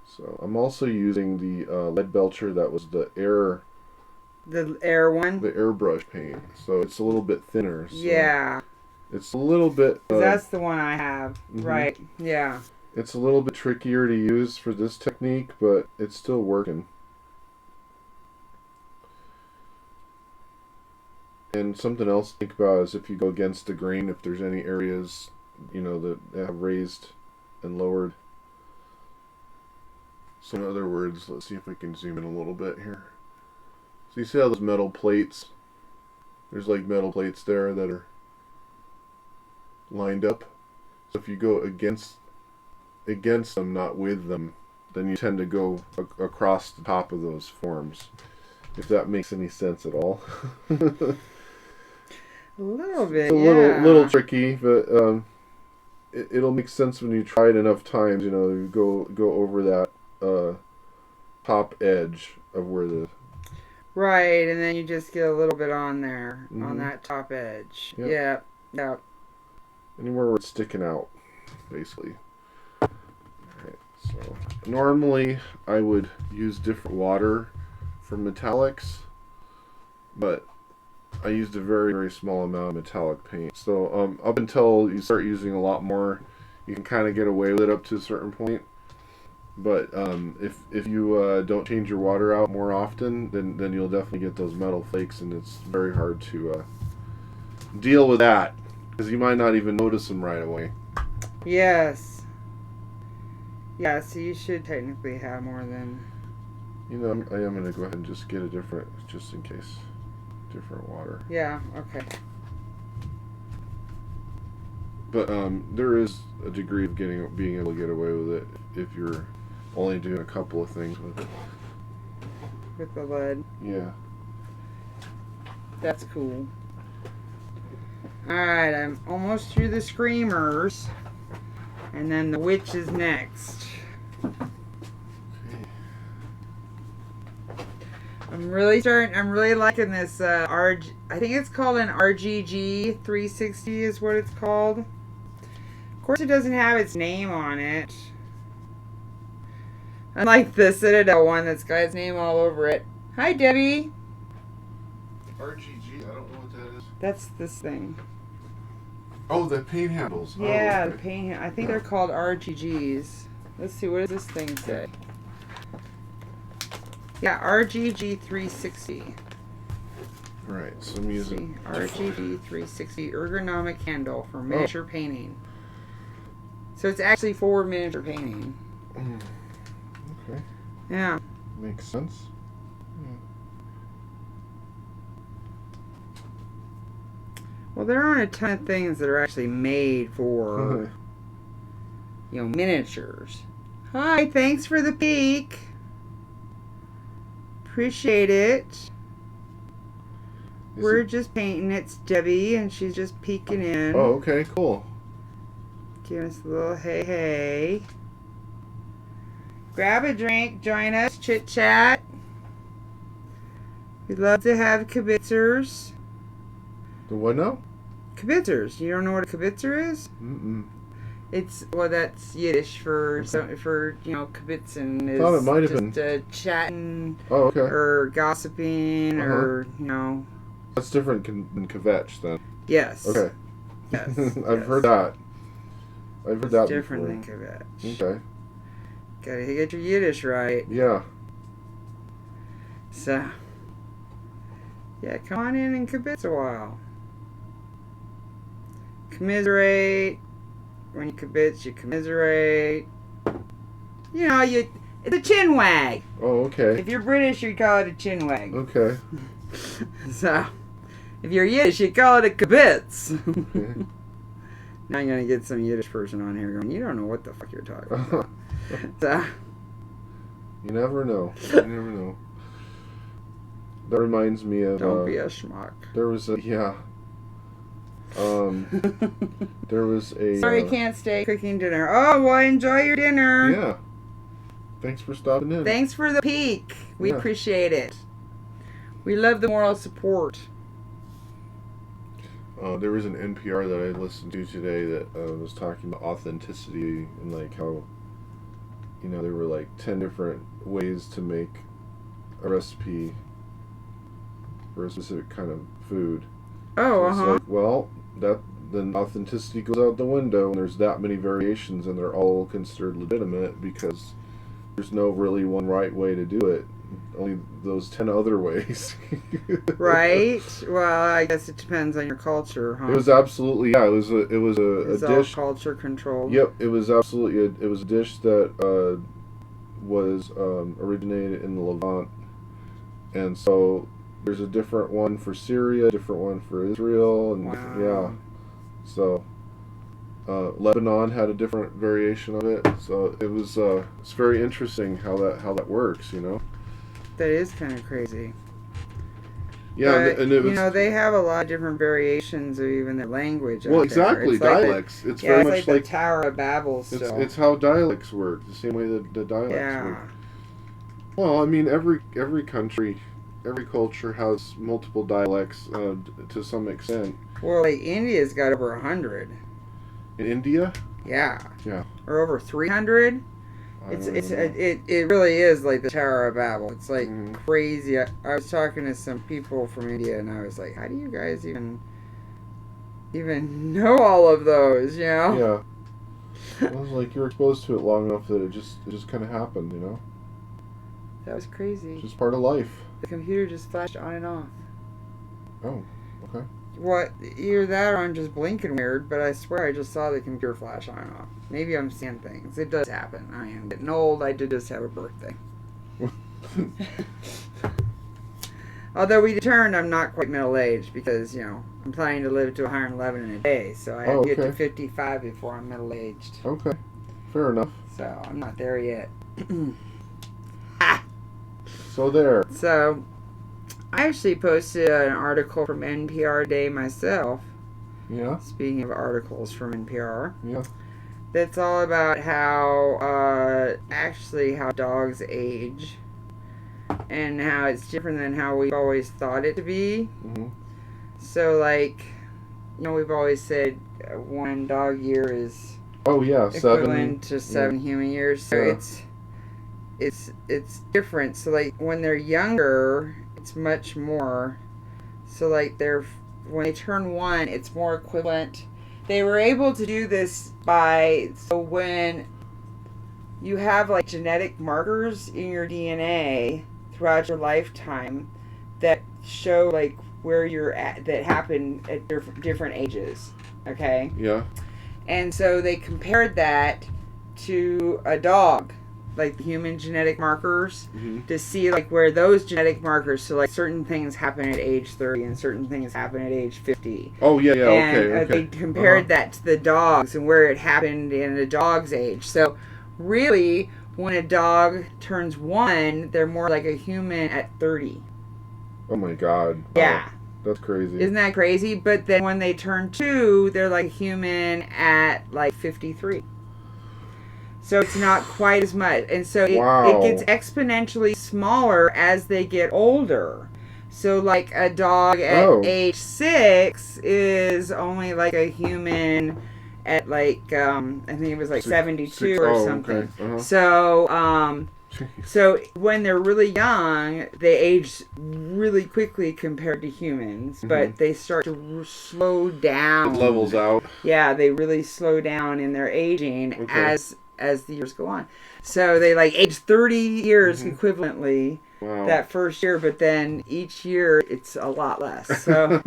So I'm also using the lead belcher that was the air one. the airbrush paint. So it's a little bit thinner. So yeah. it's a little bit. That's the one I have. Mm-hmm. Right. Yeah. It's a little bit trickier to use for this technique, but it's still working. And something else to think about is if you go against the grain, if there's any areas, that have raised and lowered. So in other words, let's see if we can zoom in a little bit here. So you see how those metal plates, there's like metal plates there that are lined up. So if you go against them, not with them, then you tend to go across the top of those forms, if that makes any sense at all. A little bit, it's a little tricky, but it'll make sense when you try it enough times. You go over that top edge of where the right, and then you just get a little bit on there, mm-hmm. on that top edge. Yep. Yeah. Anywhere where it's sticking out, basically. Alright, so normally I would use different water for metallics, but I used a very, very small amount of metallic paint. So up until you start using a lot more, you can kind of get away with it up to a certain point. But if you don't change your water out more often, then you'll definitely get those metal flakes, and it's very hard to deal with that, because you might not even notice them right away. Yes. Yeah, so you should technically have more than... I am going to go ahead and just get a different, just in case, different water. Yeah, okay. But there is a degree of being able to get away with it if you're only doing a couple of things with it. With the lead. Yeah. That's cool. Alright, I'm almost through the screamers. And then the witch is next. I'm really liking this I think it's called an RGG 360 is what it's called. Of course it doesn't have its name on it. Unlike the Citadel one that's got its name all over it. Hi Debbie. RGG, I don't know what that is. That's this thing. Oh, the paint handles. Yeah, oh, okay. The paint. I think they're called RGGs. Let's see, what does this thing say? Yeah, RGG 360. Right, so I'm using RGG 360 ergonomic handle for miniature painting. So it's actually for miniature painting. Okay. Yeah. Makes sense. Well, there aren't a ton of things that are actually made for, miniatures. Hi, thanks for the peek. Appreciate it. We're just painting. It's Debbie, and she's just peeking in. Oh, okay, cool. Give us a little hey. Grab a drink, join us, chit chat. We'd love to have kibitzers. The what now? Kibitzers. You don't know what a kibitzer is? Mm-mm. That's Yiddish for kibitzing is thought it might have just chatting okay. or gossiping or, That's different than kvetch then. Yes. Okay. Yes. I've heard that. I've heard that different before. than kvetch. Okay. Gotta get your Yiddish right. Yeah. So, yeah, come on in and kibitz a while. Commiserate. When you kibitz, you commiserate. It's a chin wag. Oh, okay. If you're British, you call it a chin wag. Okay. So, if you're Yiddish, you call it a kibitz. Okay. Now I'm going to get some Yiddish person on here going, you don't know what the fuck you're talking about. So, you never know. You never know. That reminds me of... don't be a schmuck. There was a... Yeah. There was a... Sorry, can't stay cooking dinner. Oh, well, enjoy your dinner. Yeah. Thanks for stopping in. Thanks for the peek. We appreciate it. We love the moral support. There was an NPR that I listened to today that was talking about authenticity and like how, you know, there were like 10 different ways to make a recipe for a specific kind of food. Oh, so it's like, well, then authenticity goes out the window, and there's that many variations, and they're all considered legitimate because there's no really one right way to do it. Only those 10 other ways. Right. Well, I guess it depends on your culture, huh? It was absolutely it was a It's dish. all culture controlled. Yep, it was absolutely it was a dish that was originated in the Levant, and so there's a different one for Syria, a different one for Israel, and wow. So Lebanon had a different variation of it. So it was it's very interesting how that works, you know. That is kind of crazy. Yeah, but, and it was, you know, they have a lot of different variations of even their language. Well, exactly. It's dialects. Like it's very much like the Tower of Babel still. It's how dialects work, the same way that the dialects work. Well, I mean, every country, every culture has multiple dialects to some extent. Well, like India's got over 100. In India? Yeah. Yeah. Or over 300. It really is like the Tower of Babel. It's like crazy. I was talking to some people from India, and I was like, "How do you guys even know all of those?" You know? Yeah. It was like you're exposed to it long enough that it just kind of happened, you know. That was crazy. It's just part of life. The computer just flashed on and off. Oh, okay. What? Either that or I'm just blinking weird, but I swear I just saw the computer flash on and off. Maybe I'm seeing things. It does happen. I am getting old. I did just have a birthday. Although we determined I'm not quite middle-aged because, you know, I'm planning to live to 111 in a day, so I have to get to 55 before I'm middle-aged. Okay. Fair enough. So I'm not there yet. So there. So I actually posted an article from NPR today myself. Yeah. Speaking of articles from NPR. Yeah. That's all about how dogs age and how it's different than how we've always thought it to be. Mm-hmm. So, like, you know, we've always said 1 dog year is equivalent to 7 human years. So it's different. So, like, when they're younger, it's much more. So, like, when they turn 1, it's more equivalent. They were able to do this so when you have like genetic markers in your DNA throughout your lifetime that show like where you're at, that happen at different ages, okay? Yeah. And so they compared that to a dog, like the human genetic markers, to see like where those genetic markers, so like certain things happen at age 30 and certain things happen at age 50. Oh yeah, and, okay. They compared that to the dogs and where it happened in a dog's age. So really, when a dog turns 1, they're more like a human at 30. Oh my God. Yeah. Wow. That's crazy. Isn't that crazy? But then when they turn 2, they're like a human at like 53. So it's not quite as much. And so it gets exponentially smaller as they get older. So like a dog at age 6 is only like a human at like, I think it was like 72 or something. Okay. So when they're really young, they age really quickly compared to humans, but they start to slow down. It levels out. Yeah, they really slow down in their aging as the years go on. So they like age 30 years equivalently that first year, but then each year it's a lot less. So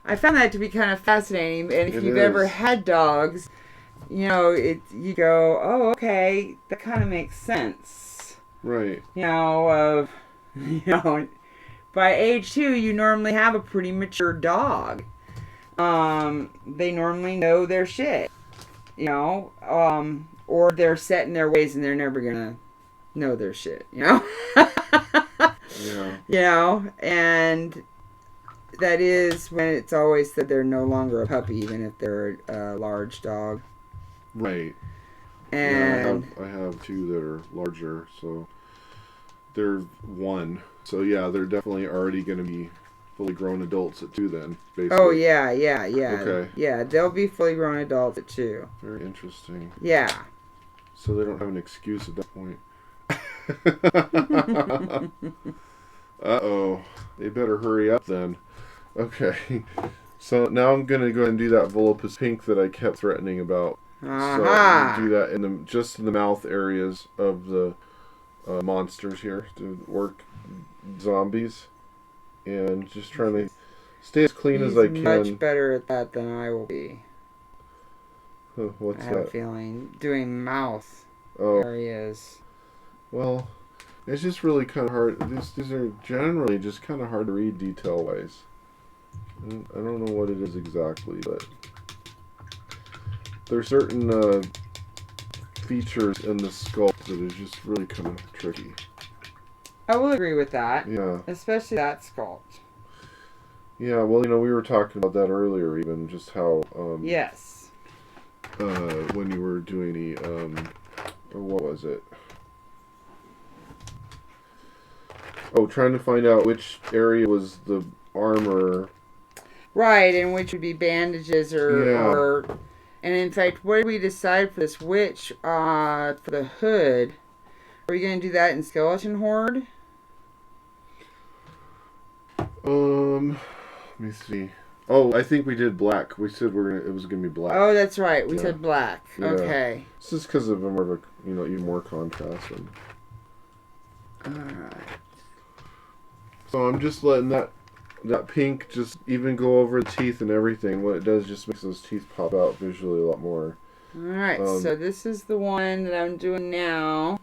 I found that to be kind of fascinating. And if you've ever had dogs, you know, you go, oh, okay, that kind of makes sense. Right. You know, by age 2, you normally have a pretty mature dog. They normally know their shit. you know, or they're set in their ways and they're never gonna know their shit, you know. Yeah. You know, and that is when it's always said they're no longer a puppy, even if they're a large dog. Right. And yeah, I have two that are larger, so they're one. So yeah, they're definitely already going to be fully grown adults at 2 then, basically. oh yeah. Okay. Yeah, they'll be fully grown adults at 2. Very interesting. Yeah. So they don't have an excuse at that point. Uh-oh. They better hurry up then. Okay. So now I'm going to go ahead and do that Volupus pink that I kept threatening about. So I'm going to do that in just in the mouth areas of the monsters here to work zombies. And just trying to stay as clean as I can. He's much better at that than I will be. What's I have that? a feeling. Doing mouth Oh. areas. Well, it's just really kind of hard. These are generally just kind of hard to read detail-wise. I don't know what it is exactly, but there's certain features in the sculpt that is just really kind of tricky. I will agree with that. Yeah. Especially that sculpt. Yeah, well, we were talking about that earlier, even just how yes. When you were doing the what was it? Oh, trying to find out which area was the armor. Right, and which would be bandages or and in fact, what did we decide for this witch for the hood? Are we going to do that in Skeleton Horde? Let me see. Oh, I think we did black. We said it was gonna be black. Oh, that's right. We said black. Yeah. Okay. It's just because of more of a even more contrast. All right. So I'm just letting that pink just even go over the teeth and everything. What it does just makes those teeth pop out visually a lot more. All right. So this is the one that I'm doing now,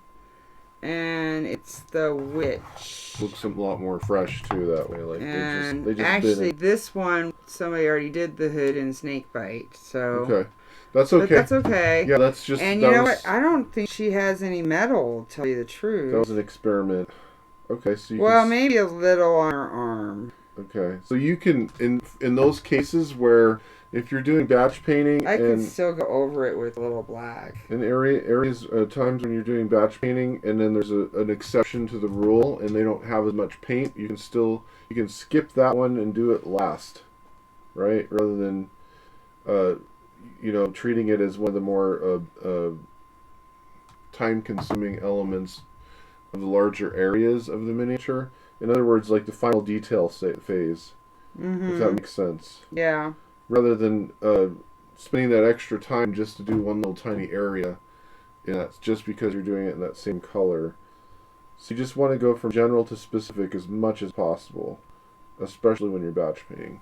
and it's the witch. Looks a lot more fresh too that way. Like and they just actually, this one somebody already did the hood in Snakebite. So okay, that's okay. But that's okay. Yeah, that's just. And you know what? I don't think she has any metal. To tell you the truth. That was an experiment. Okay, so maybe a little on her arm. Okay, so you can in those cases where if you're doing batch painting, I can still go over it with a little black. In areas times when you're doing batch painting, and then there's an exception to the rule, and they don't have as much paint, you can skip that one and do it last, right? Rather than treating it as one of the more time-consuming elements of the larger areas of the miniature. In other words, like the final detail phase, if that makes sense. Yeah. Rather than spending that extra time just to do one little tiny area, and that's just because you're doing it in that same color. So you just want to go from general to specific as much as possible, especially when you're batch painting.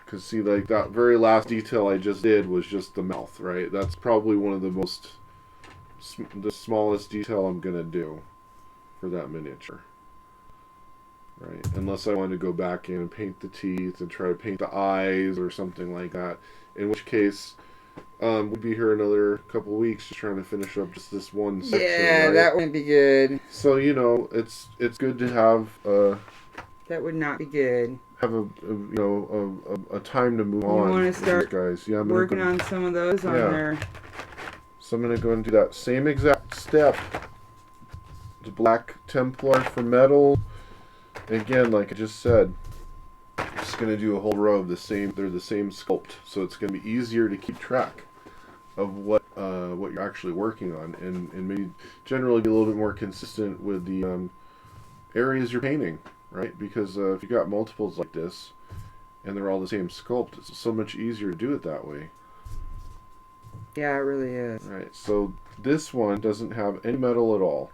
Because see, like that very last detail I just did was just the mouth, right? That's probably one of the smallest detail I'm going to do for that miniature. Right, unless I wanted to go back in and paint the teeth and try to paint the eyes or something like that. In which case, we'd be here another couple of weeks just trying to finish up just this one section. Yeah, right? that wouldn't be good. So it's good to have. That would not be good. Have a time to move on. You want to start guys? Yeah, I'm working on some of those on there. So I'm gonna go and do that same exact step. The black Templar for metal. Again, like I just said, I'm just going to do a whole row of they're the same sculpt, so it's going to be easier to keep track of what you're actually working on, and maybe generally be a little bit more consistent with the areas you're painting, right? Because if you got multiples like this, and they're all the same sculpt, it's so much easier to do it that way. Yeah, it really is. Right, so this one doesn't have any metal at all,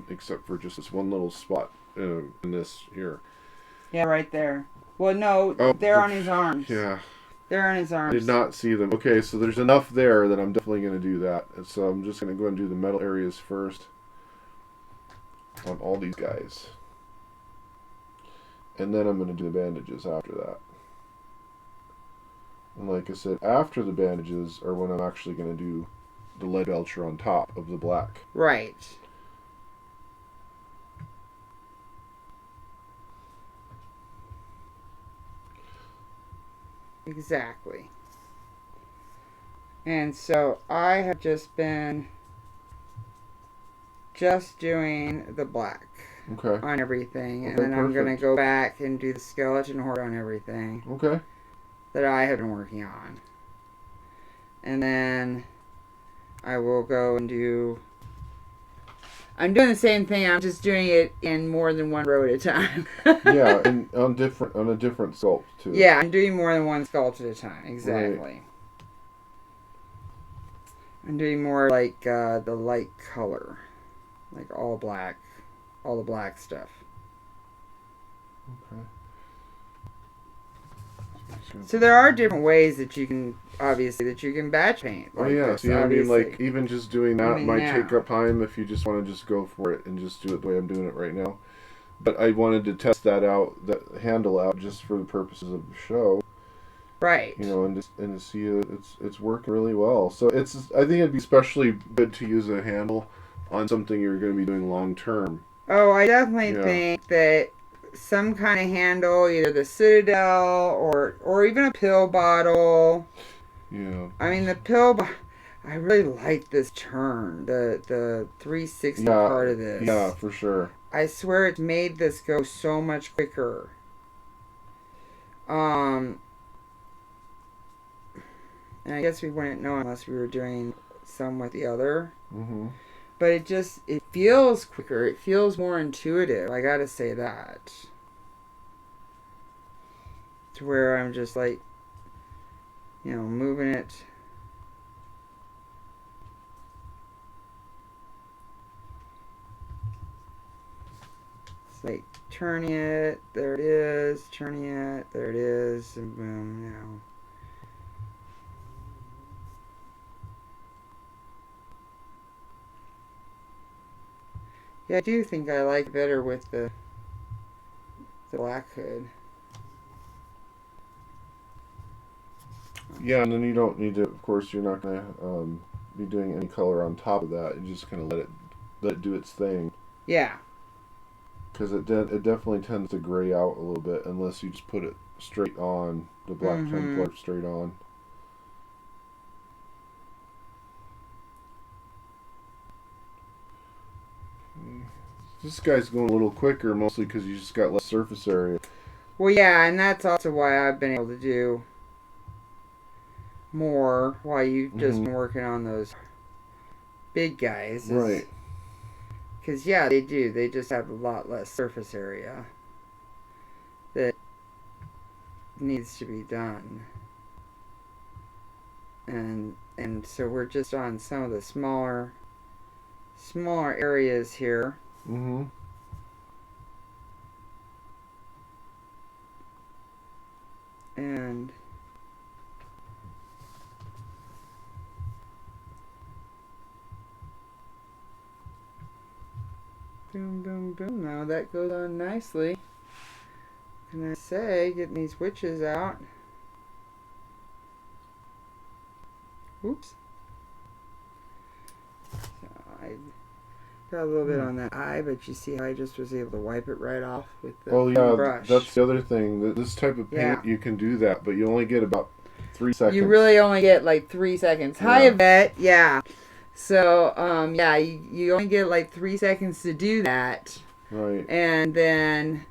except for just this one little spot. In this here. Yeah, right there. Well, no, they're on his arms. Yeah. They're on his arms. I did not see them. Okay, so there's enough there that I'm definitely going to do that. And so I'm just going to go and do the metal areas first on all these guys. And then I'm going to do the bandages after that. And like I said, after the bandages are when I'm actually going to do the lead belcher on top of the black. Right. Exactly. And so I have just been doing the black Okay. on everything, and Okay, then I'm going to perfect. go back and do the skeleton horde on everything Okay. that I have been working on. And then I will go and do... I'm doing the same thing, I'm just doing it in more than one row at a time. Yeah, and on a different sculpt too. Yeah, I'm doing more than one sculpt at a time, exactly. Right. I'm doing more like the light color. Like all black. All the black stuff. Okay. So there are different ways that you can, obviously, that you can batch paint. Oh Like yeah, this, see, I mean, obviously. like even just doing that I mean, might now. take up time if you just want to just go for it and just do it the way I'm doing it right now. But I wanted to test that out, that handle out, just for the purposes of the show. Right. You know, and to see it's working really well. So I think it'd be especially good to use a handle on something you're going to be doing long term. Oh, I definitely Yeah. think that some kind of handle, either the Citadel or even a pill bottle. Yeah. I mean, the pill I really like this turn, the 360 part of this. Yeah, for sure. I swear it's made this go so much quicker. And I guess we wouldn't know unless we were doing some with the other. Mm-hmm. But it feels quicker. It feels more intuitive. I gotta say that. To where I'm just like, moving it. It's like turning it. There it is. Turning it. There it is. And boom, now. Yeah, I do think I like it better with the black hood. Yeah, and then you don't need to. Of course, you're not going to be doing any color on top of that. You just kind of let it do its thing. Yeah. Because it definitely tends to gray out a little bit unless you just put it straight on the black Templar straight on. This guy's going a little quicker, mostly because you just got less surface area. Well, yeah, and that's also why I've been able to do more while you've just been working on those big guys. Right. Because, yeah, they do. They just have a lot less surface area that needs to be done. And so we're just on some of the smaller areas here. Mm-hmm. And boom, boom, boom. Now that goes on nicely. Can I say, getting these witches out. Oops. So I got a little bit on that eye, but you see how I just was able to wipe it right off with the brush. That's the other thing. This type of paint, you can do that, but you only get about 3 seconds. You really only get like 3 seconds. Hi, Yvette. Yeah. So, yeah, you only get like 3 seconds to do that. Right. And then,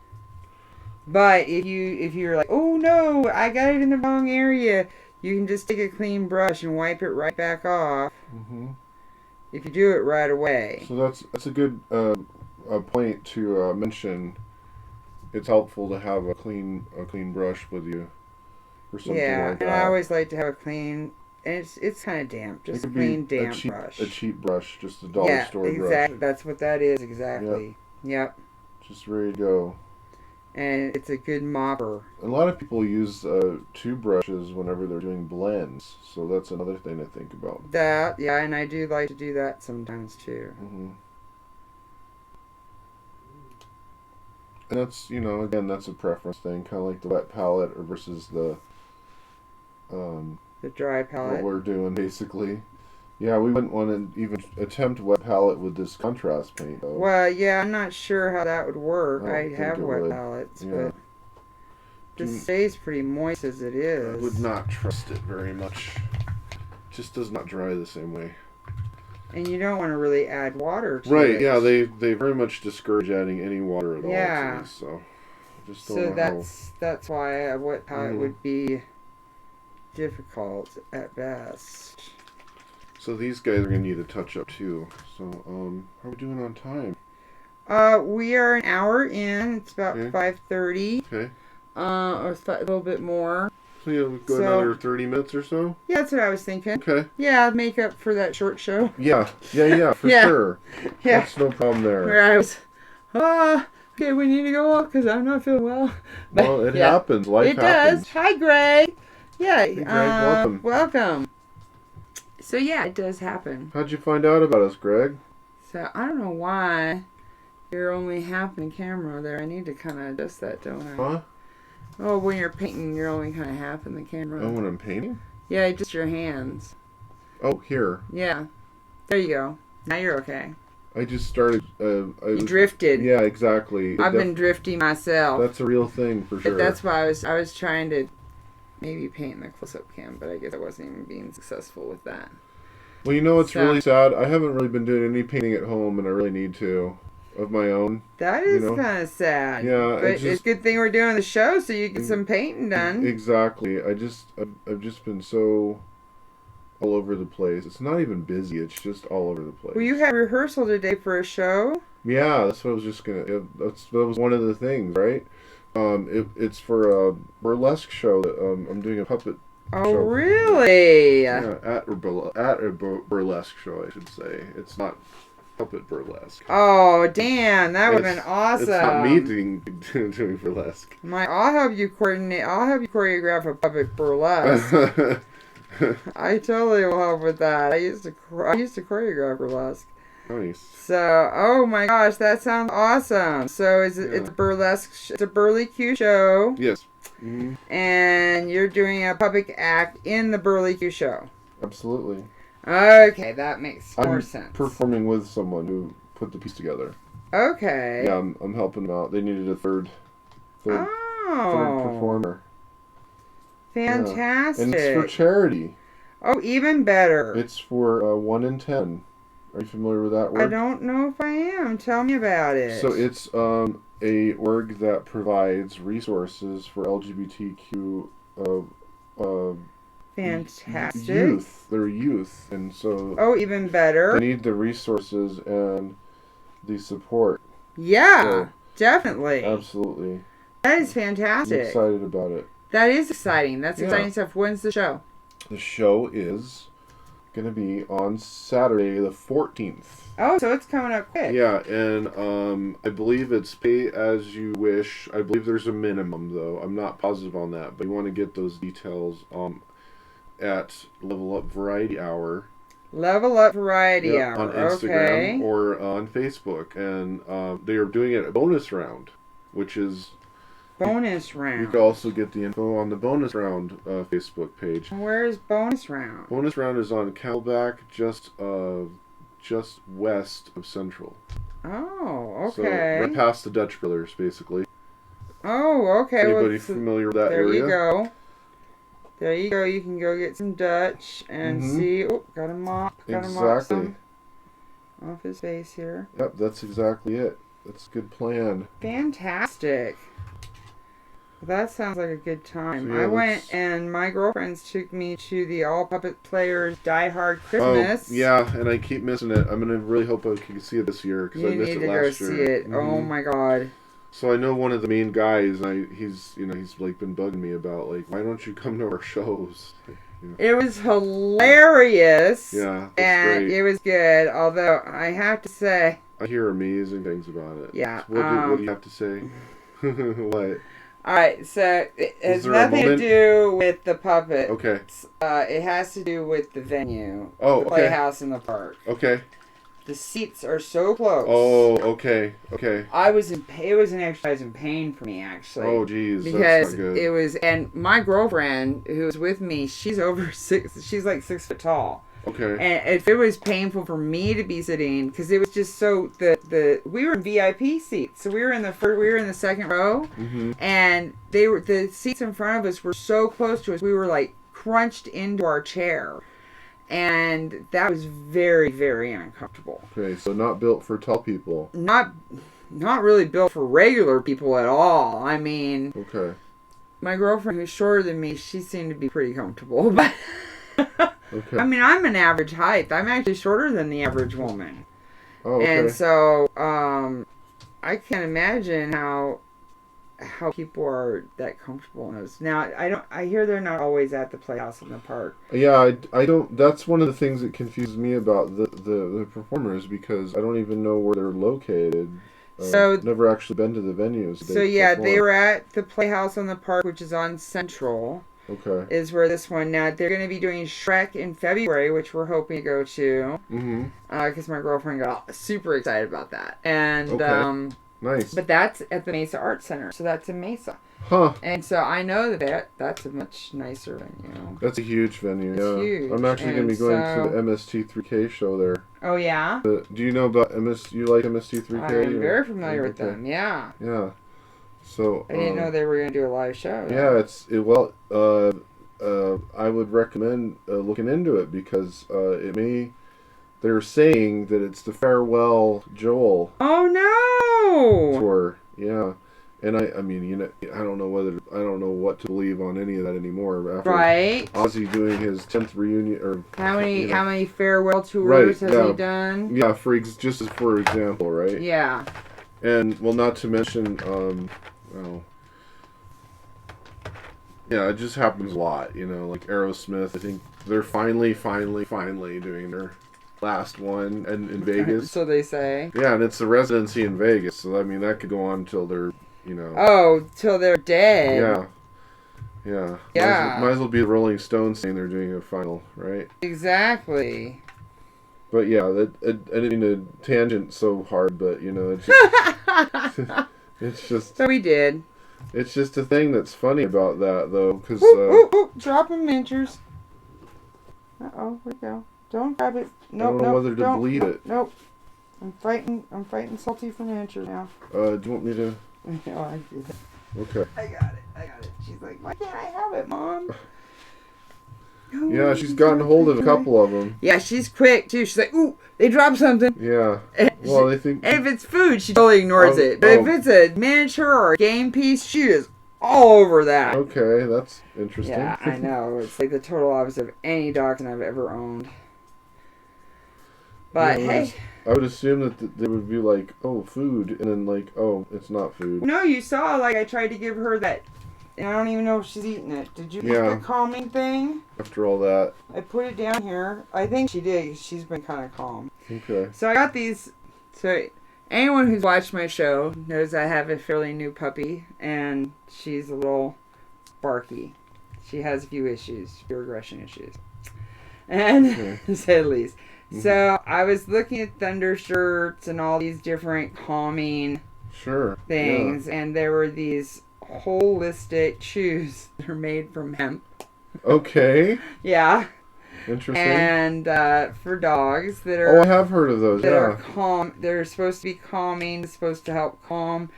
but if you're like, oh no, I got it in the wrong area, you can just take a clean brush and wipe it right back off. Mm-hmm. If you do it right away. So that's a good point to mention. It's helpful to have a clean brush with you or something like that. And I always like to have a clean. And it's kind of damp, just a clean, damp brush. A cheap brush, just a dollar store brush. Yeah, exactly. That's what that is, exactly. Yep. Just ready to go. And it's a good mopper. A lot of people use 2 brushes whenever they're doing blends, so that's another thing to think about. Yeah, and I do like to do that sometimes too. Mm-hmm. And that's, again, that's a preference thing, kind of like the wet palette versus the The dry what palette. we're doing basically. Yeah, we wouldn't want to even attempt wet palette with this contrast paint though. Well, yeah, I'm not sure how that would work. I don't I think have it wet would. palettes, Yeah. but this stays pretty moist as it is. I would not trust it very much. Just does not dry the same way. And you don't want to really add water to it. Right, yeah, they very much discourage adding any water at all Yeah. to these, so I just don't So know that's why a wet palette Mhm. would be difficult at best. So these guys are gonna need a touch up too. So how are we doing on time? We are an hour in. It's about Okay. 5:30. Okay. Or a little bit more. So yeah, we've got So- another 30 minutes or so? Yeah, that's what I was thinking. Okay. Yeah, make up for that short show. Yeah, for Yeah. sure. Yeah. That's no problem there. Where I was, okay, we need to go up because I'm not feeling well. But, Well, it yeah. happens. Life It happens. does. Hi, Greg. Yeah. Hey, Greg, welcome. Welcome. So, yeah, it does happen. How'd you find out about us, Greg? So, I don't know why you're only half in camera there. I need to kind of adjust that, don't I? Huh? Oh, when you're painting, you're only kind of half in the camera. Oh, when I'm painting? Yeah, just your hands. Oh, here. Yeah. There you go. Now you're okay. I just started. You drifted. Yeah, exactly. I've been drifting myself. That's a real thing for sure. But that's why I was trying to maybe paint in the close-up cam, but I guess I wasn't even being successful with that. Well, you know what's So- really sad? I haven't really been doing any painting at home, and I really need to, of my own. That is You know? kind of sad. Yeah, But it's a good thing we're doing the show so you get some painting done. Exactly. I've just been so all over the place. It's not even busy. It's just all over the place. Well, you had rehearsal today for a show. Yeah, that's what I was just gonna. That was one of the things, right? It's for a burlesque show that I'm doing a puppet. Oh, show. really? Yeah, at a burlesque show, I should say. It's not puppet burlesque. Oh, damn. That would have been It's- awesome. It's not me doing burlesque. I'll help you coordinate. I'll help you choreograph a puppet burlesque. I totally will help with that. I used to choreograph burlesque. Nice. So, oh my gosh, that sounds awesome. So, it's a burlesque. It's a burly Q show, Yes. Mm-hmm. and you're doing a puppet act in the burly Q show. Absolutely. Okay, that makes more I'm sense. performing with someone who put the piece together. Okay. Yeah, I'm helping them out. They needed a third Oh, performer. fantastic. And it's for charity. Oh, even better. It's for 1 in 10. Are you familiar with that word? I don't know if I am. Tell me about it. So it's a org that provides resources for LGBTQ fantastic. youth. They're youth, and so Oh, even better. they need the resources and the support. Yeah, So- definitely. Absolutely. That is I'm fantastic. excited about it. That is exciting. That's Yeah. exciting stuff. When's the show? The show is going to be on Saturday the 14th. Oh, so it's coming up quick. Yeah, and I believe it's pay as you wish. I believe there's a minimum, though. I'm not positive on that, but you want to get those details at Level Up Variety Hour. Level Up Variety Yeah, Hour. on Instagram Okay. or on Facebook. And they are doing it a bonus round, which is... Bonus You round. can also get the info on the bonus round Facebook page. Where's bonus round? Bonus round is on Camelback, just west of Central. Oh, So okay. right past the Dutch Brothers, basically. Oh, okay. Anybody so familiar with that there area? you go. There you go. You can go get some Dutch and Mhm. see. Oh, got a mop. Got a mop Exactly. some off his face here. Yep, that's exactly it. That's a good plan. Fantastic. Well, that sounds like a good time. So, yeah, I went let's- and my girlfriends took me to the All Puppet Players Die Hard Christmas. Oh, yeah, and I keep missing it. I'm gonna really hope I can see it this year because You I missed need it to go last year. see it. Oh Mhm. my god. So I know one of the main guys, and he's like been bugging me about like, why don't you come to our shows? Like, It was hilarious. yeah, that's And great. it was good. Although I have to say, I hear amazing things about it. Yeah, What do you have to say? What? alright, so it has there a nothing to moment? do with the puppet. Okay. It has to do with the venue. Oh, the okay. Playhouse in the park. Okay. The seats are so close. Oh, okay. It was an exercise in pain for me, actually. Oh, geez, because that's not good. it was, and my girlfriend who was with me, she's over she's like 6 foot tall. Okay. And if it was painful for me to be sitting, because it was just so we were in VIP seats, so we were in the second row, and the seats in front of us were so close to us, we were like crunched into our chair, and that was very, very uncomfortable. Okay, so not built for tall people. Not really built for regular people at all. I mean, okay. My girlfriend who's shorter than me, she seemed to be pretty comfortable, but. Okay. I mean, I'm an average height. I'm actually shorter than the average woman. Oh, okay. And so, I can't imagine how people are that comfortable in those. Now, I hear they're not always at the Playhouse in the park. Yeah, I don't. That's one of the things that confuses me about the performers, because I don't even know where they're located. So never actually been to the venues. So yeah, they were at the Playhouse on the Park, which is on Central. Okay. Is where this one. Now, they're going to be doing Shrek in February, which we're hoping to go to. Because my girlfriend got super excited about that. And, nice. But that's at the Mesa Arts Center, so that's in Mesa. Huh. And so I know that's a much nicer venue. That's a huge venue, It's huge. I'm actually going to be going to the MST3K show there. Oh, yeah? Do you know about you like MST3K? I'm very familiar with them, yeah. Yeah. So I didn't know they were going to do a live show. Yeah, I would recommend looking into it, because they're saying that it's the Farewell Joel. Oh no! Tour, yeah. And I mean, I don't know what to believe on any of that anymore. After right. Ozzy doing his 10th reunion, or how many farewell tours has he done? Yeah, just for example, right? Yeah. And well, not to mention, yeah, it just happens a lot, like Aerosmith. I think they're finally doing their last one in Vegas. So they say. Yeah, and it's a residency in Vegas, so I mean that could go on till they're, Oh, till they're dead. Yeah. Yeah. Might as well be the Rolling Stones saying they're doing a final, right? Exactly. But yeah, I didn't mean to tangent so hard, but it's just, it's just. So we did. It's just a thing that's funny about that, though, because. Dropping miniatures. Uh-oh, where'd it go? Don't grab it. Nope, I don't know whether to bleed it. Nope. I'm fighting Salty for miniatures now. Do you want me to? No, I do that. Okay. I got it. She's like, why can't I have it, Mom? Yeah, she's gotten hold of a couple of them. Yeah, she's quick, too. She's like, ooh, they dropped something. Yeah. Well, they think. And if it's food, she totally ignores it. But if it's a miniature or a game piece, she is all over that. Okay, that's interesting. Yeah, I know. It's like the total opposite of any dachshund I've ever owned. But hey. I would assume that they would be like, oh, food, and then like, oh, it's not food. No, you saw, like, I tried to give her that, and I don't even know if she's eating it. Did you get the calming thing? After all that. I put it down here. I think she did. She's been kind of calm. Okay. So I got these. So anyone who's watched my show knows I have a fairly new puppy, and she's a little sparky. She has a few aggression issues. And, to say the least. So I was looking at thunder shirts and all these different calming things, and there were these holistic chews that are made from hemp. Okay. Yeah. Interesting. And for dogs that are... Oh, I have heard of those, that are calm. They're supposed to be calming, supposed to help calm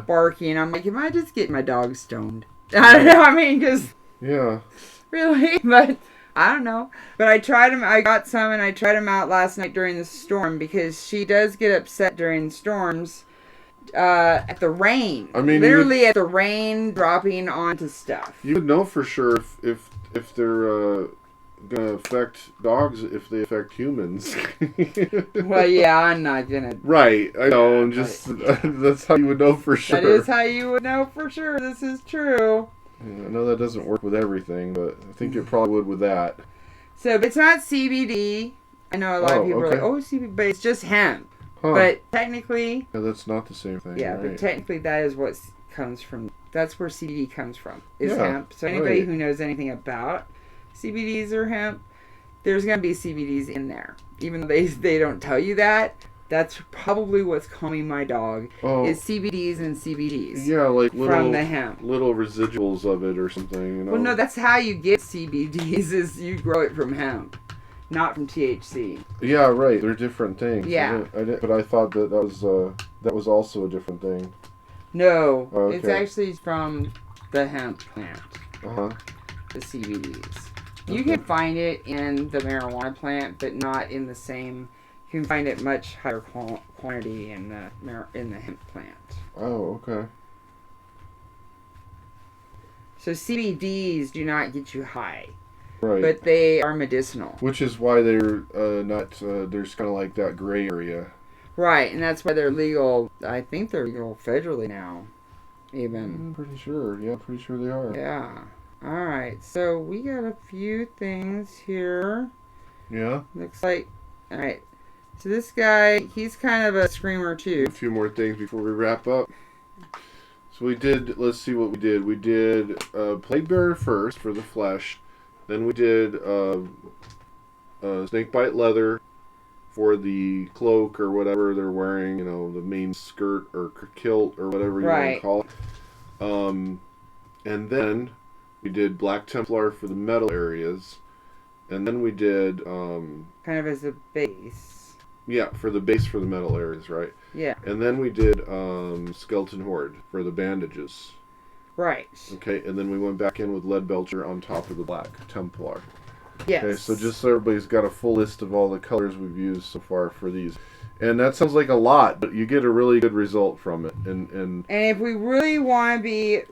barking. I'm like, am I just getting my dog stoned? I don't know, I mean, because... Yeah. Really? But... I don't know. But I tried them. I got some and I tried them out last night during the storm, because she does get upset during storms at the rain. I mean, literally at the rain dropping onto stuff. You would know for sure if they're gonna affect dogs if they affect humans. Well, yeah, I'm not gonna. Right, I know. I'm just that's how you would know for sure. That is how you would know for sure. This is true. Yeah, I know that doesn't work with everything, but I think it probably would with that. So, but it's not CBD. I know a lot of people are like, oh, CBD, but it's just hemp. Huh. But technically... Yeah, that's not the same thing. Yeah, right. But technically that is what comes from... That's where CBD comes from, is hemp. So anybody who knows anything about CBDs or hemp, there's going to be CBDs in there. Even though they don't tell you that, that's probably what's calming my dog, is CBDs and CBDs. Yeah, like from the hemp. Little residuals of it or something, you know? Well, no, that's how you get CBDs, is you grow it from hemp, not from THC. Yeah, right. They're different things. Yeah. But I thought that was also a different thing. No, okay. It's actually from the hemp plant. Uh-huh. The CBDs. You can find it in the marijuana plant, but not in the same. You can find it much higher quantity in the hemp plant. Oh, okay. So CBDs do not get you high, right? But they are medicinal. Which is why they're not. There's kind of like that gray area. Right, and that's why they're legal. I think they're legal federally now, even. I'm pretty sure. Yeah, pretty sure they are. Yeah. All right. So we got a few things here. Yeah. Looks like. All right. So this guy, he's kind of a screamer too. A few more things before we wrap up. So we did, let's see what we did. We did plague bearer first for the flesh. Then we did snakebite leather for the cloak or whatever they're wearing, you know, the main skirt or kilt or whatever you want to call it. And then we did Black Templar for the metal areas. And then we did... kind of as a base. Yeah, for the base for the metal areas, right? Yeah. And then we did Skeleton Horde for the bandages. Right. Okay, and then we went back in with Lead Belcher on top of the Black Templar. Yes. Okay, so just so everybody's got a full list of all the colors we've used so far for these. And that sounds like a lot, but you get a really good result from it. And if we really want to be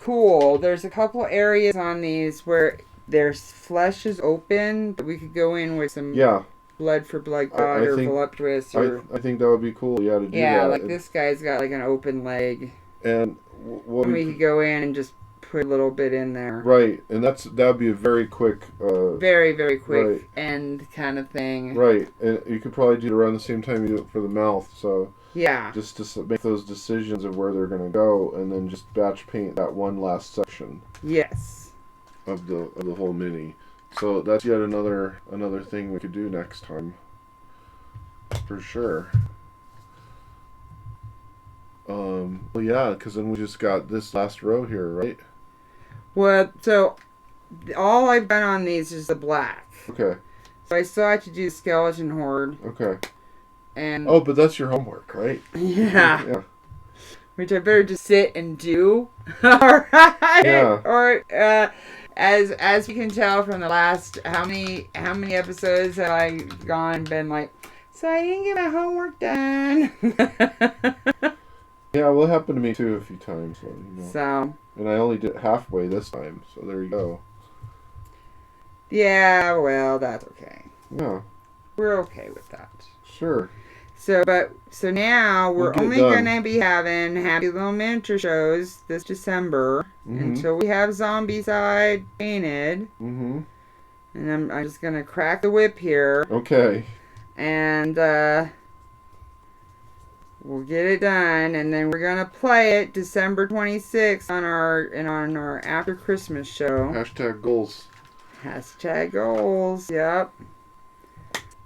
cool, there's a couple areas on these where their flesh is open, but we could go in with some... Yeah. Blood for blood god or voluptuous or... I think that would be cool, yeah, to do that. Yeah, like this guy's got like an open leg. And what we could go in and just put a little bit in there. Right, and that would be a very quick... very, very quick end kind of thing. Right, and you could probably do it around the same time you do it for the mouth, so... Yeah. Just to make those decisions of where they're going to go, and then just batch paint that one last section. Yes. Of the whole mini. So that's yet another thing we could do next time. For sure. Well, yeah, because then we just got this last row here, right? Well, so all I've done on these is the black. Okay. So I still have to do Skeleton Horde. Okay. And but that's your homework, right? Yeah. Yeah. Which I better just sit and do. All right. Yeah. Or as you can tell from the last how many episodes have I been like, so I didn't get my homework done. Yeah, well, it happened to me too a few times. So, you know. So. And I only did it halfway this time, so there you go. Yeah, well, that's okay. Yeah. We're okay with that. Sure. So now we're only going to be having Happy Little Miniature shows this December until we have Zombicide painted. Mm-hmm. And I'm just going to crack the whip here. Okay. And we'll get it done, and then we're going to play it December 26th on our after Christmas show. Hashtag goals. Hashtag goals. Yep.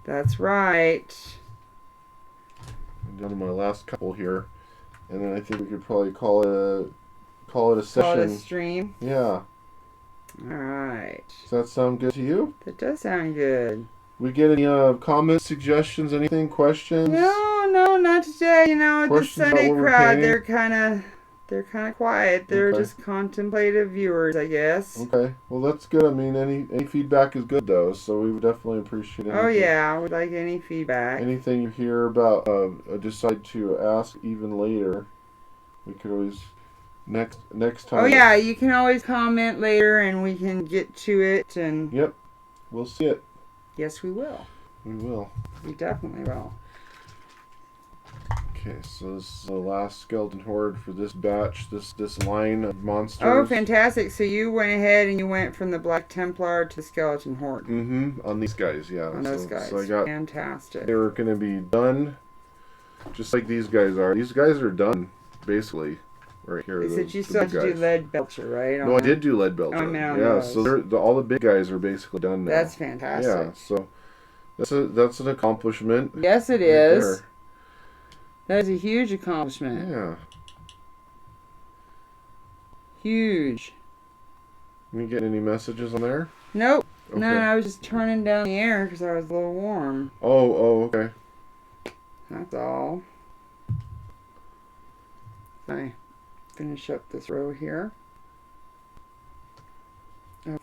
That's right. I'm down to my last couple here, and then I think we could probably call it a session. Call it a stream. Yeah. All right. Does that sound good to you? That does sound good. We get any comments, suggestions, anything, questions? No, not today. You know, the Sunday crowd, they're kind of quiet. They're just contemplative viewers, I guess. Okay. Well, that's good. I mean, any feedback is good, though, so we would definitely appreciate it. Oh, yeah. I would like any feedback. Anything you hear about, decide to ask even later. We could always, next time. Oh, yeah. You can always comment later, and we can get to it. And Yep. We'll see it. Yes, we will. We will. We definitely will. Okay, so this is the last Skeleton Horde for this batch, this line of monsters. Oh, fantastic. So you went ahead and you went from the Black Templar to the Skeleton Horde. Mm-hmm. On these guys, yeah. On those guys. So I got, fantastic. They were going to be done just like these guys are. These guys are done, basically. right here. Is the, it you the still have big to do guys. lead belcher, right? No, I did do lead belcher. Oh, man, yeah, those. so all the big guys are basically done now. That's fantastic. Yeah, so that's an accomplishment. Yes, it right is. there. That is a huge accomplishment. Yeah. Huge. You get any messages on there? Nope. Okay. No, I was just turning down the air because I was a little warm. Oh, okay. That's all. I finish up this row here.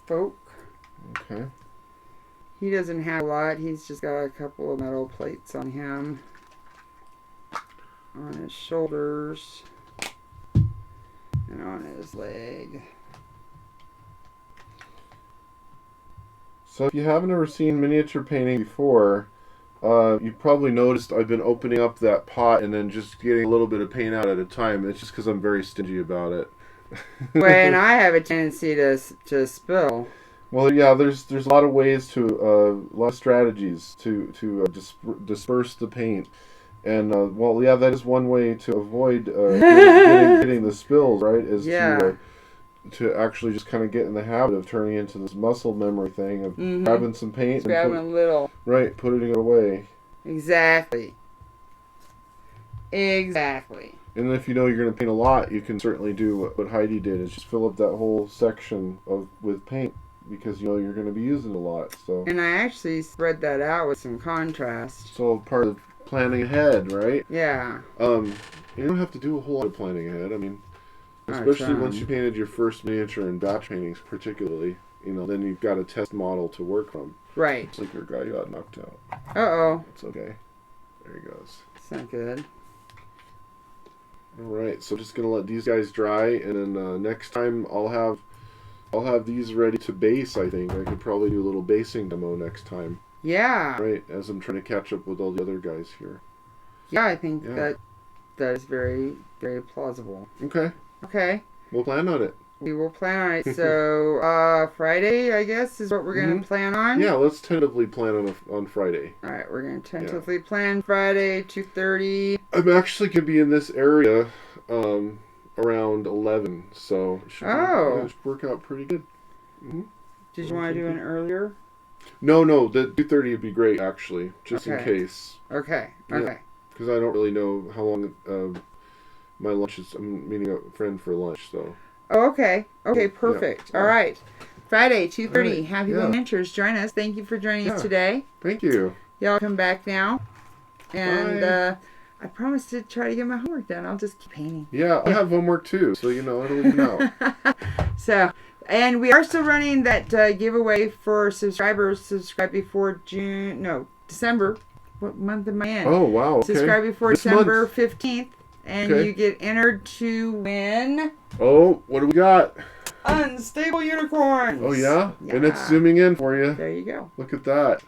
Folk. Okay. He doesn't have a lot. He's just got a couple of metal plates on him. On his shoulders. And on his leg. So if you haven't ever seen miniature painting before, you probably noticed I've been opening up that pot and then just getting a little bit of paint out at a time. It's just because I'm very stingy about it. Well, and I have a tendency to spill. Well, yeah, there's a lot of ways to a lot of strategies to disperse the paint, and well, yeah, that is one way to avoid getting the spills. Right, is to actually just kind of get in the habit of turning into this muscle memory thing of grabbing some paint, grabbing a little, right, putting it away. Exactly. Exactly. And if you know you're going to paint a lot, you can certainly do what Heidi did, is just fill up that whole section with paint, because you know you're going to be using it a lot. So. And I actually spread that out with some contrast. So part of planning ahead, right? Yeah. You don't have to do a whole lot of planning ahead. I mean, especially once you painted your first miniature and batch paintings, particularly, you know, then you've got a test model to work from. Right. It's like your guy got knocked out. Uh-oh. It's okay. There he goes. It's not good. All right, so just gonna let these guys dry, and then next time I'll have these ready to base. I think I could probably do a little basing demo next time. Yeah. Right, as I'm trying to catch up with all the other guys here. Yeah, I think that is very, very plausible. Okay. Okay. We'll plan on it. We will plan on it. So Friday, I guess, is what we're going to plan on. Yeah, let's tentatively plan on Friday. All right, we're going to tentatively plan Friday, 2:30. I'm actually going to be in this area around 11, so it should work out pretty good. Mm-hmm. Did you want to do an earlier? No, the 2:30 would be great, actually, just in case. Okay. Because I don't really know how long my lunch is. I'm meeting a friend for lunch, so. Oh, okay. Okay, perfect. Yeah. All right. Friday, 2:30. Right. Happy Miniatures. Join us. Thank you for joining us today. Thank you. Y'all come back now. And I promise to try to get my homework done. I'll just keep painting. Yeah, I have homework too, so it'll even out. So, and we are still running that giveaway for subscribers. Subscribe before December. What month am I in? Oh, wow. Okay. Subscribe before December 15th. And you get entered to win. Oh, what do we got? Unstable unicorns. Oh, yeah? And it's zooming in for you. There you go. Look at that.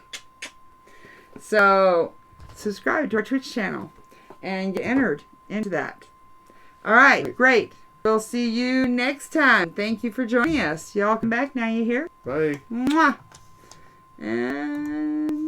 So, subscribe to our Twitch channel and get entered into that. All right, great. We'll see you next time. Thank you for joining us. Y'all come back now, you hear? Bye. Mwah. And